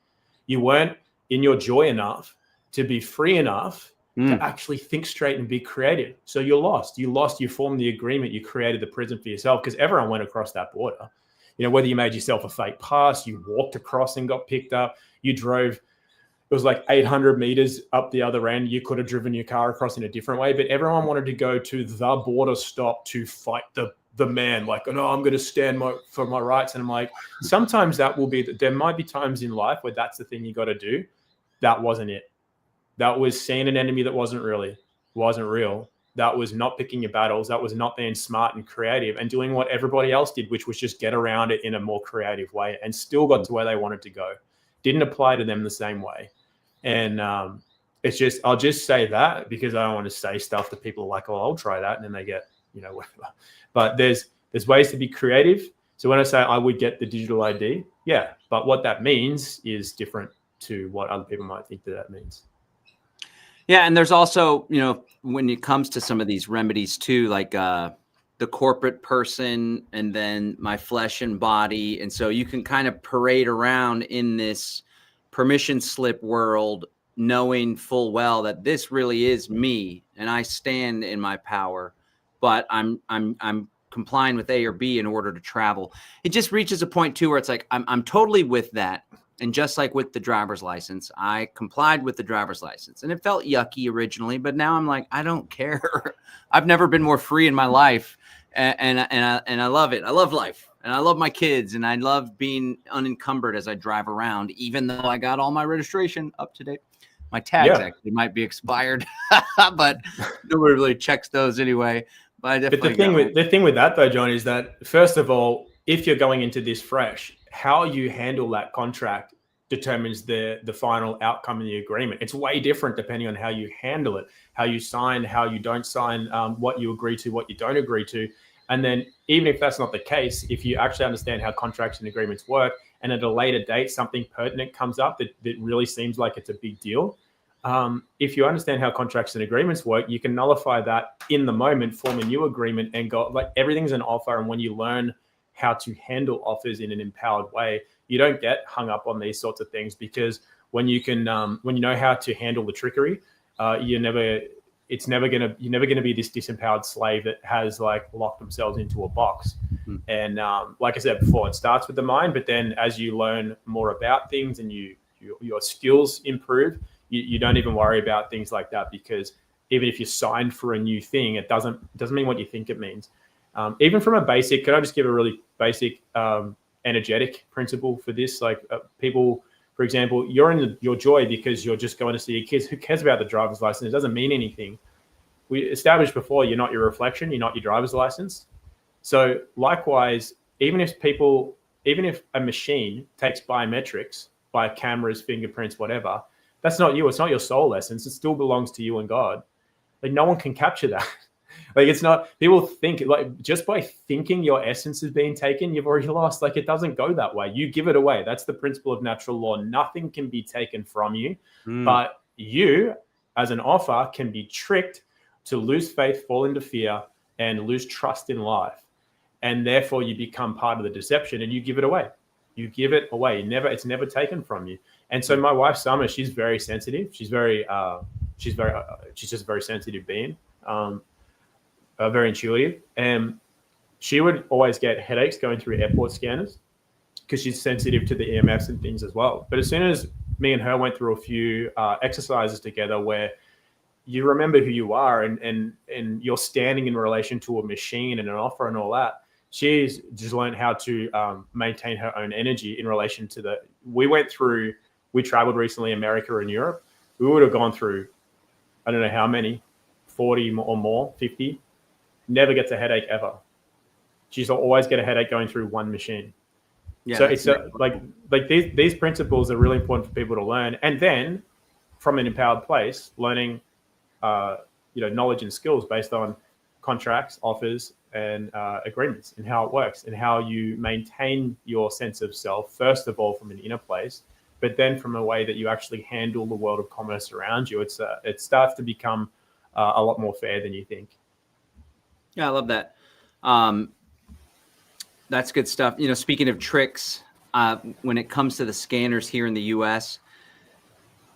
B: You weren't in your joy enough to be free enough to actually think straight and be creative. So you're lost. You formed the agreement. You created the prison for yourself because everyone went across that border. You know, whether you made yourself a fake pass, you walked across and got picked up, you drove, it was like 800 meters up the other end. You could have driven your car across in a different way, but everyone wanted to go to the border stop to fight the man. Like, oh, no, I'm going to stand for my rights. And I'm like, sometimes there might be times in life where that's the thing you got to do. That wasn't it. That was seeing an enemy that wasn't real. That was not picking your battles. That was not being smart and creative and doing what everybody else did, which was just get around it in a more creative way and still got to where they wanted to go. Didn't apply to them the same way. And it's just, I'll just say that because I don't want to say stuff that people are like, oh, I'll try that. And then they get, whatever. But there's ways to be creative. So when I say I would get the digital ID, yeah. But what that means is different to what other people might think that means.
A: Yeah. And there's also, when it comes to some of these remedies too, like the corporate person and then my flesh and body. And so you can kind of parade around in this permission slip world, knowing full well that this really is me and I stand in my power, but I'm complying with A or B in order to travel. It just reaches a point too where it's like, I'm totally with that. And just like with the driver's license, I complied with the driver's license and it felt yucky originally, but now I'm like, I don't care. I've never been more free in my life. And I love it. I love life and I love my kids and I love being unencumbered as I drive around, even though I got all my registration up to date. My tags actually might be expired, but nobody really checks those anyway. But
B: the thing with that though, John, is that first of all, if you're going into this fresh, how you handle that contract determines the final outcome in the agreement. It's way different depending on how you handle it, how you sign, how you don't sign, what you agree to, what you don't agree to. And then even if that's not the case, if you actually understand how contracts and agreements work, and at a later date, something pertinent comes up that really seems like it's a big deal. If you understand how contracts and agreements work, you can nullify that in the moment, form a new agreement and go, like, everything's an offer. And when you learn how to handle offers in an empowered way, you don't get hung up on these sorts of things, because when you know how to handle the trickery, you're never gonna be this disempowered slave that has like locked themselves into a box. Mm-hmm. And like I said before, it starts with the mind, but then as you learn more about things and your skills improve, you don't even worry about things like that, because even if you sign for a new thing, it doesn't mean what you think it means. Even from a basic, can I just give a really basic energetic principle for this? Like people, for example, you're in your joy because you're just going to see your kids. Who cares about the driver's license? It doesn't mean anything. We established before, you're not your reflection, you're not your driver's license. So likewise, even if a machine takes biometrics, by cameras, fingerprints, whatever, that's not you. It's not your soul essence. It still belongs to you and God. Like no one can capture that. Like it's not, people think like just by thinking your essence is being taken, you've already lost. Like it doesn't go that way. You give it away. That's the principle of natural law. Nothing can be taken from you, but you as an offer can be tricked to lose faith, fall into fear, and lose trust in life. And therefore you become part of the deception and you give it away. You give it away. It's never taken from you. And so my wife, Summer, she's very sensitive. She's just a very sensitive being. Very intuitive, and she would always get headaches going through airport scanners because she's sensitive to the EMFs and things as well. But as soon as me and her went through a few exercises together where you remember who you are and you're standing in relation to a machine and an offer and all that, she's just learned how to maintain her own energy in relation to we traveled recently America and Europe. We would have gone through, I don't know how many, 40 or more, 50, never gets a headache ever. She's always get a headache going through one machine.
A: Yeah,
B: so it's like these principles are really important for people to learn. And then from an empowered place, learning, knowledge and skills based on contracts, offers, and agreements, and how it works, and how you maintain your sense of self, first of all, from an inner place, but then from a way that you actually handle the world of commerce around you. It starts to become a lot more fair than you think.
A: Yeah, I love that. That's good stuff. Speaking of tricks, when it comes to the scanners here in the U.S.,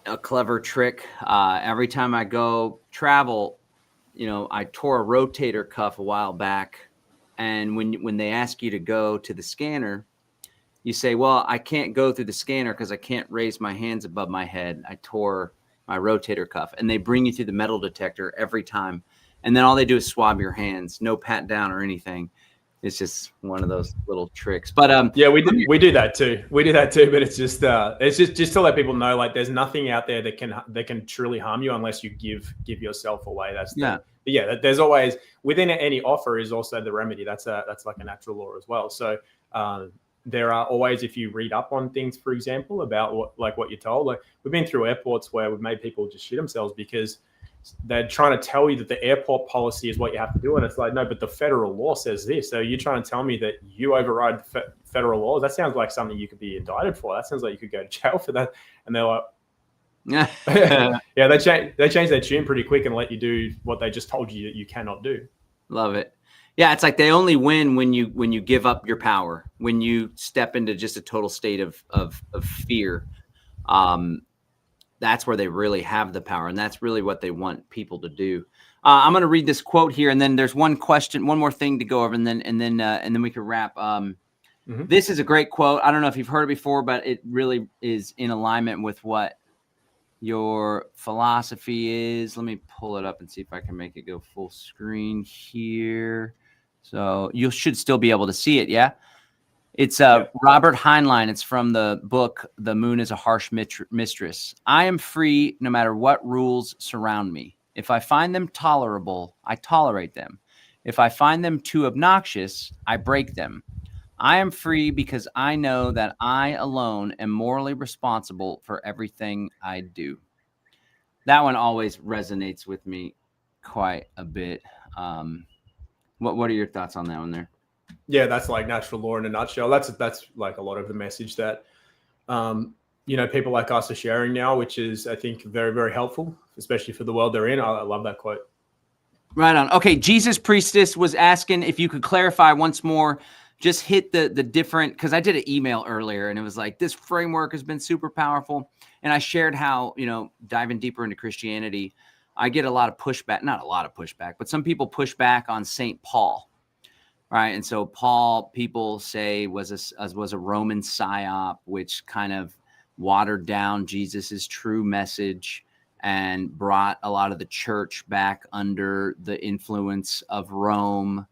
A: a clever trick. Every time I go travel, I tore a rotator cuff a while back, and when they ask you to go to the scanner, you say, "Well, I can't go through the scanner because I can't raise my hands above my head. I tore my rotator cuff," and they bring you through the metal detector every time, and then all they do is swab your hands, no pat down or anything. It's just one of those little tricks. But
B: yeah, we do that too. We do that too. But it's just to let people know, like, there's nothing out there that can truly harm you unless you give yourself away. There's always, within any offer is also the remedy. That's like a natural law as well. So there are always, if you read up on things, for example, about what you're told. Like, we've been through airports where we've made people just shit themselves because they're trying to tell you that the airport policy is what you have to do. And it's like, no, but the federal law says this. So you're trying to tell me that you override federal laws? That sounds like something you could be indicted for. That sounds like you could go to jail for that. And they're like, yeah, they change their tune pretty quick and let you do what they just told you that you cannot do.
A: Love it. Yeah, it's like they only win when you give up your power, when you step into just a total state of fear. That's where they really have the power, and that's really what they want people to do. I'm going to read this quote here, and then there's one more thing to go over, and then we can wrap. This is a great quote. I don't know if you've heard it before, but it really is in alignment with what your philosophy is. Let me pull it up and see if I can make it go full screen here. So you should still be able to see it. Yeah. It's Robert Heinlein. It's from the book, The Moon is a Harsh Mistress. I am free no matter what rules surround me. If I find them tolerable, I tolerate them. If I find them too obnoxious, I break them. I am free because I know that I alone am morally responsible for everything I do. That one always resonates with me quite a bit. What are your thoughts on that one there?
B: Yeah, that's like natural law in a nutshell. That's like a lot of the message that people like us are sharing now, which is, I think, very, very helpful, especially for the world they're in. I love that quote.
A: Right on. Okay, Jesus Priestess was asking if you could clarify once more. Just hit the different, because I did an email earlier and it was like, this framework has been super powerful. And I shared how, diving deeper into Christianity, I get a lot of pushback, not a lot of pushback, but some people push back on St. Paul. Right. And so Paul, people say, was a Roman psyop, which kind of watered down Jesus's true message and brought a lot of the church back under the influence of Rome,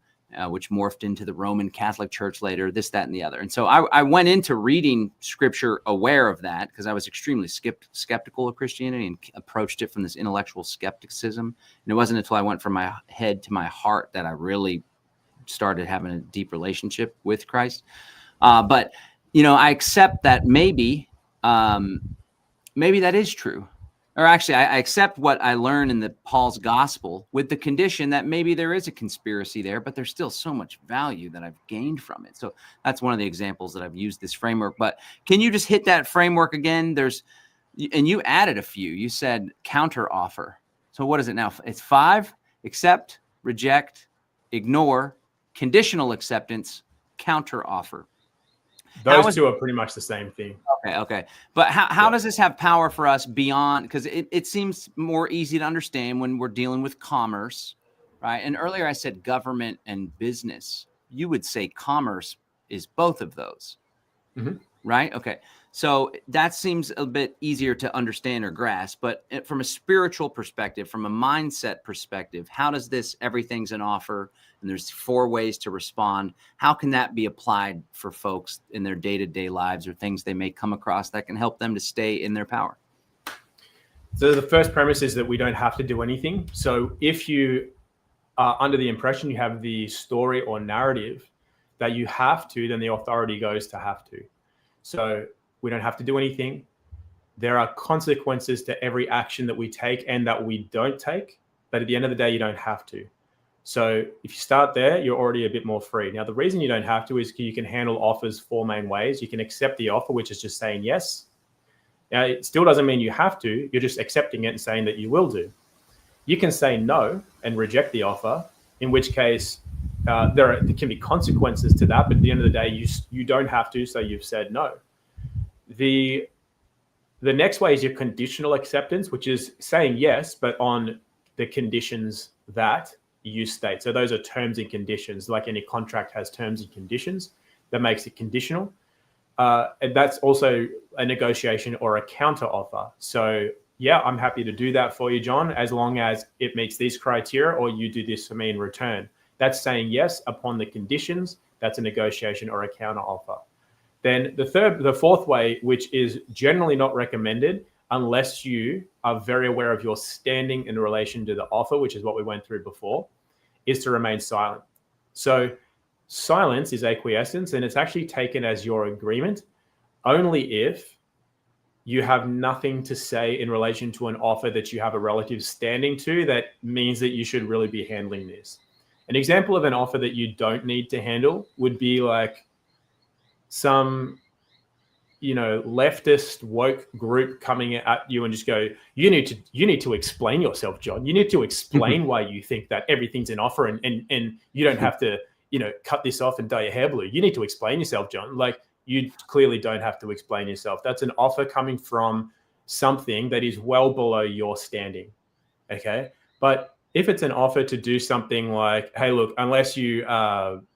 A: which morphed into the Roman Catholic Church later, this, that, and the other. And so I went into reading scripture aware of that because I was extremely skeptical of Christianity and approached it from this intellectual skepticism. And it wasn't until I went from my head to my heart that I really started having a deep relationship with Christ. But I accept that maybe that is true. Or actually, I accept what I learned in the Paul's gospel with the condition that maybe there is a conspiracy there, but there's still so much value that I've gained from it. So that's one of the examples that I've used this framework. But can you just hit that framework again? And you added a few. You said counter offer. So what is it now? It's 5: accept, reject, ignore, conditional acceptance, counter offer.
B: Those two are pretty much the same thing.
A: Okay. But how does this have power for us beyond? Because it seems more easy to understand when we're dealing with commerce, right? And earlier I said government and business. You would say commerce is both of those, right? Okay. So that seems a bit easier to understand or grasp. But from a spiritual perspective, from a mindset perspective, how does this, everything's an offer, and there's 4 ways to respond. How can that be applied for folks in their day-to-day lives or things they may come across that can help them to stay in their power?
B: So the first premise is that we don't have to do anything. So if you are under the impression you have the story or narrative that you have to, then the authority goes to have to. So we don't have to do anything. There are consequences to every action that we take and that we don't take. But at the end of the day, you don't have to. So if you start there, you're already a bit more free. Now, the reason you don't have to is you can handle offers 4 main ways. You can accept the offer, which is just saying yes. Now, it still doesn't mean you have to. You're just accepting it and saying that you will do. You can say no and reject the offer, in which case there can be consequences to that. But at the end of the day, you don't have to, so you've said no. The next way is your conditional acceptance, which is saying yes, but on the conditions that you state. So those are terms and conditions. Like any contract has terms and conditions that makes it conditional. And that's also a negotiation or a counter offer. So yeah, I'm happy to do that for you, John, as long as it meets these criteria or you do this for me in return. That's saying yes upon the conditions. That's a negotiation or a counter offer. Then the fourth way, which is generally not recommended unless you are very aware of your standing in relation to the offer, which is what we went through before, is to remain silent. So silence is acquiescence, and it's actually taken as your agreement only if you have nothing to say in relation to an offer that you have a relative standing to that means that you should really be handling this. An example of an offer that you don't need to handle would be like some, leftist woke group coming at you and just go, you need to explain yourself, John. You need to explain why you think that everything's an offer and you don't have to, cut this off and dye your hair blue. You need to explain yourself, John. Like, you clearly don't have to explain yourself. That's an offer coming from something that is well below your standing. Okay. But if it's an offer to do something like, hey, look, unless you want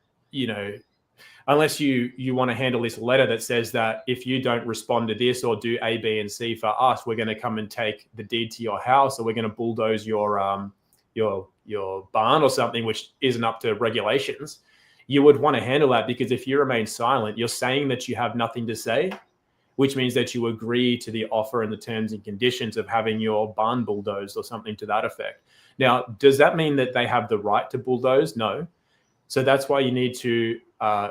B: to handle this letter that says that if you don't respond to this or do A, B, and C for us, we're going to come and take the deed to your house, or we're going to bulldoze your barn or something, which isn't up to regulations. You would want to handle that, because if you remain silent, you're saying that you have nothing to say, which means that you agree to the offer and the terms and conditions of having your barn bulldozed or something to that effect. Now, does that mean that they have the right to bulldoze? No. So that's why you need to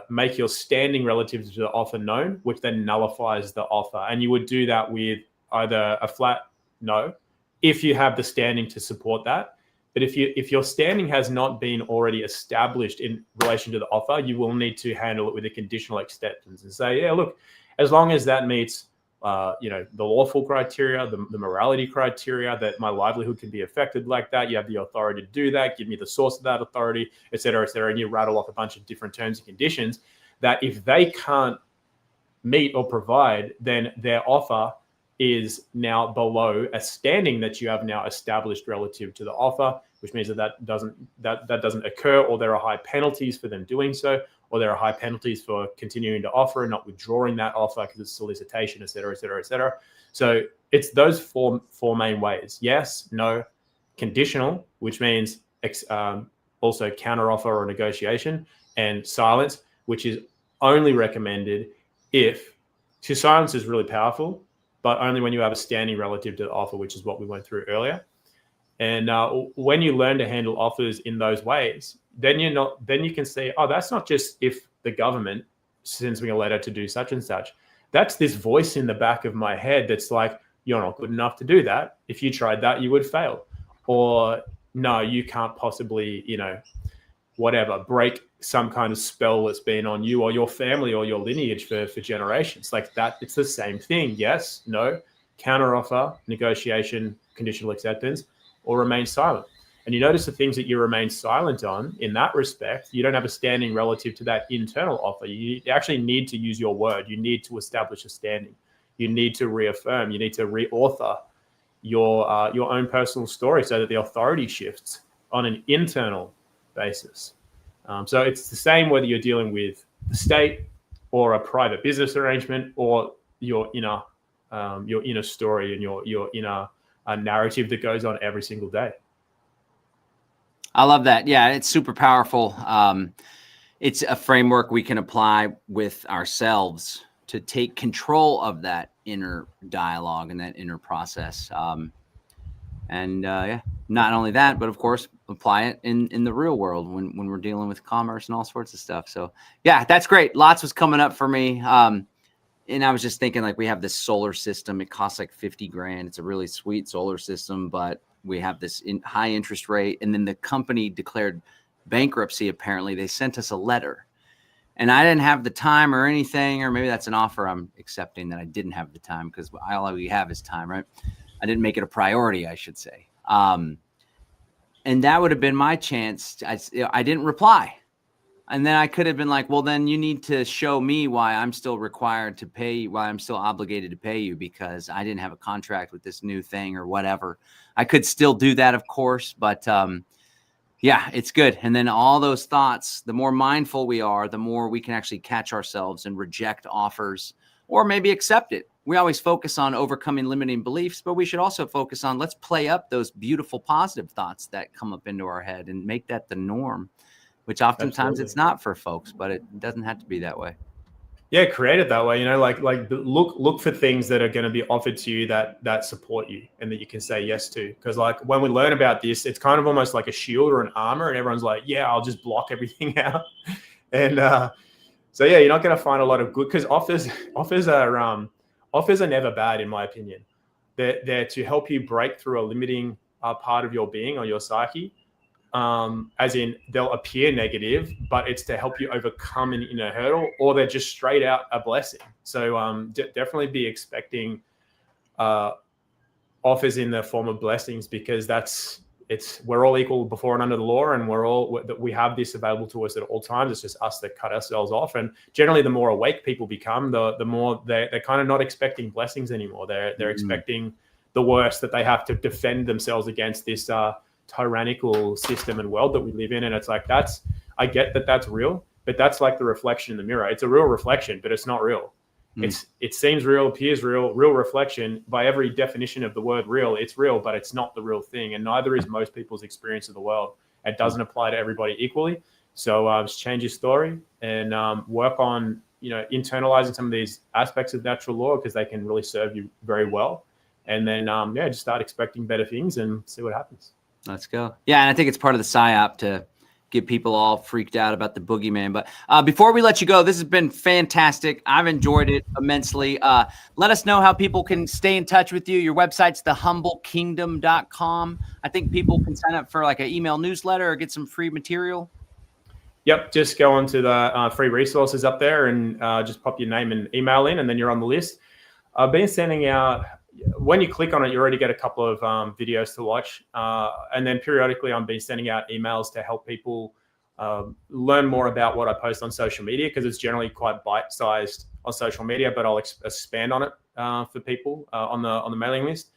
B: make your standing relative to the offer known, which then nullifies the offer. And you would do that with either a flat no, if you have the standing to support that. But if your standing has not been already established in relation to the offer, you will need to handle it with a conditional acceptance and say, yeah, look, as long as that meets the lawful criteria, the morality criteria, that my livelihood can be affected like that, you have the authority to do that, give me the source of that authority, et cetera, and you rattle off a bunch of different terms and conditions that if they can't meet or provide, then their offer is now below a standing that you have now established relative to the offer, which means that doesn't occur, or there are high penalties for them doing so, or there are high penalties for continuing to offer and not withdrawing that offer because it's solicitation, et cetera, et cetera, et cetera. So it's those four main ways: yes, no, conditional, which means also counteroffer or negotiation, and silence, which is only recommended if silence is really powerful, but only when you have a standing relative to the offer, which is what we went through earlier. And when you learn to handle offers in those ways, then you can say, oh, that's not just if the government sends me a letter to do such and such. That's this voice in the back of my head that's like, you're not good enough to do that. If you tried that, you would fail. Or no, you can't possibly, break some kind of spell that's been on you or your family or your lineage for generations. Like that, it's the same thing. Yes, no, counteroffer, negotiation, conditional acceptance, or remain silent. And you notice the things that you remain silent on in that respect, you don't have a standing relative to that internal offer. You actually need to use your word. You need to establish a standing. You need to reaffirm. You need to reauthor your own personal story so that the authority shifts on an internal basis. So it's the same whether you're dealing with the state or a private business arrangement or your inner story and your inner narrative that goes on every single day.
A: I love that. Yeah, it's super powerful. It's a framework we can apply with ourselves to take control of that inner dialogue and that inner process. And yeah, not only that, but of course, apply it in the real world when we're dealing with commerce and all sorts of stuff. So yeah, that's great. Lots was coming up for me. And I was just thinking, like, we have this solar system. It costs like 50 grand. It's a really sweet solar system, but we have this high interest rate. And then the company declared bankruptcy. Apparently they sent us a letter, and I didn't have the time or anything, or maybe that's an offer I'm accepting that I didn't have the time, because all we have is time, right? I didn't make it a priority, I should say. And that would have been my chance. I didn't reply. And then I could have been like, well, then you need to show me why I'm still required to pay, why I'm still obligated to pay you, because I didn't have a contract with this new thing or whatever. I could still do that, of course, but yeah, it's good. And then all those thoughts, the more mindful we are, the more we can actually catch ourselves and reject offers, or maybe accept it. We always focus on overcoming limiting beliefs, but we should also focus on, let's play up those beautiful positive thoughts that come up into our head and make that the norm, which oftentimes
B: Absolutely.
A: It's not for folks, but it doesn't have to be that way.
B: Yeah, create it that way. You know, like look for things that are going to be offered to you that support you and that you can say yes to. Because like when we learn about this, it's kind of almost like a shield or an armor, and everyone's like, yeah, I'll just block everything out. And so yeah, you're not going to find a lot of good, because offers are never bad in my opinion. They're to help you break through a limiting part of your being or your psyche. As in they'll appear negative, but it's to help you overcome an inner hurdle, or they're just straight out a blessing. So definitely be expecting offers in the form of blessings, because we're all equal before and under the law, and we have this available to us at all times. It's just us that cut ourselves off. And generally, the more awake people become, the more they're kind of not expecting blessings anymore. They're expecting the worst, that they have to defend themselves against this tyrannical system and world that we live in. And it's like, I get that that's real, but that's like the reflection in the mirror. It's a real reflection, but it's not real. It seems real, appears real reflection. By every definition of the word real, it's real, but it's not the real thing. And neither is most people's experience of the world. It doesn't apply to everybody equally. So just change your story and work on, internalizing some of these aspects of natural law, because they can really serve you very well. And then, just start expecting better things and see what happens.
A: Let's go. Yeah, and I think it's part of the PSYOP to get people all freaked out about the boogeyman. But before we let you go, this has been fantastic. I've enjoyed it immensely. Let us know how people can stay in touch with you. Your website's thehumblekingdom.com. I think people can sign up for like an email newsletter or get some free material.
B: Yep, just go onto the free resources up there and just pop your name and email in, and then you're on the list. I've been sending out, when you click on it, you already get a couple of videos to watch. And then periodically I've been sending out emails to help people learn more about what I post on social media, because it's generally quite bite-sized on social media, but I'll expand on it for people on the mailing list.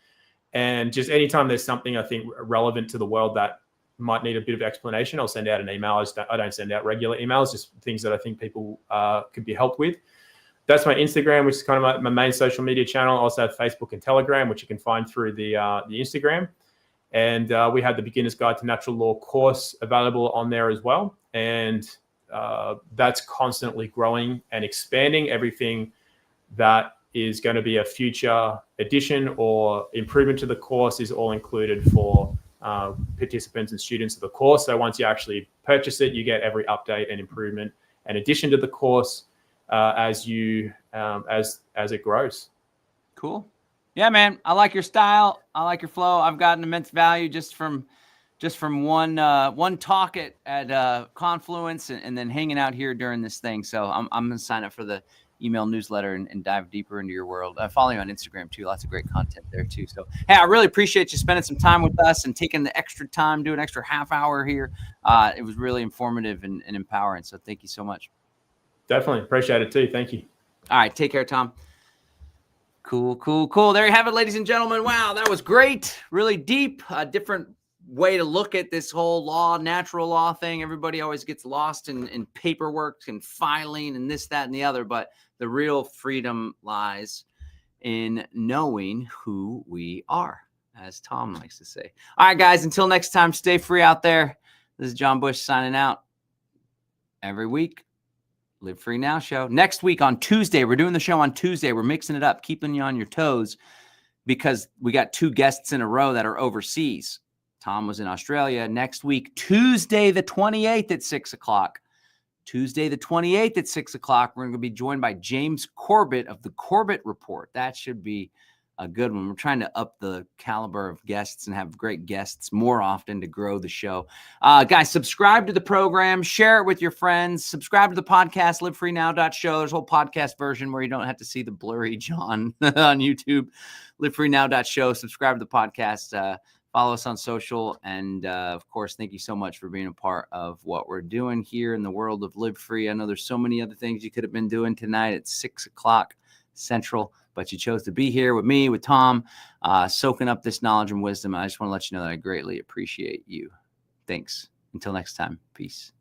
B: And just anytime there's something I think relevant to the world that might need a bit of explanation, I'll send out an email. I don't send out regular emails, just things that I think people could be helped with. That's my Instagram, which is kind of my main social media channel. I also have Facebook and Telegram, which you can find through the Instagram. And we have the Beginner's Guide to Natural Law course available on there as well. And that's constantly growing and expanding. Everything that is going to be a future addition or improvement to the course is all included for participants and students of the course. So once you actually purchase it, you get every update and improvement and addition to the course as it grows.
A: Cool. Yeah, man. I like your style. I like your flow. I've gotten immense value just from one talk at Confluence and then hanging out here during this thing. So I'm gonna sign up for the email newsletter and dive deeper into your world. I follow you on Instagram too. Lots of great content there too. So hey, I really appreciate you spending some time with us and taking the extra time, doing an extra half hour here. It was really informative and empowering. So thank you so much.
B: Definitely appreciate it too. Thank you.
A: All right. Take care, Tom. Cool. There you have it, ladies and gentlemen. Wow, that was great. Really deep, different way to look at this whole natural law thing. Everybody always gets lost in paperwork and filing and this, that, and the other. But the real freedom lies in knowing who we are, as Tom likes to say. All right, guys, until next time, stay free out there. This is John Bush signing out. Every week, Live Free Now show. Next week on Tuesday, we're doing the show on Tuesday. We're mixing it up, keeping you on your toes. because we got 2 guests in a row that are overseas. Tom was in Australia. Next week, Tuesday the 28th at 6 o'clock. Tuesday the 28th at 6 o'clock, we're going to be joined by James Corbett of the Corbett Report. That should be a good one. We're trying to up the caliber of guests and have great guests more often to grow the show. Guys, subscribe to the program. Share it with your friends. Subscribe to the podcast, livefreenow.show. There's a whole podcast version where you don't have to see the blurry John on YouTube. Livefreenow.show. Subscribe to the podcast. Follow us on social. And, of course, thank you so much for being a part of what we're doing here in the world of Live Free. I know there's so many other things you could have been doing tonight at 6 o'clock Central, but you chose to be here with me, with Tom, soaking up this knowledge and wisdom. I just want to let you know that I greatly appreciate you. Thanks. Until next time. Peace.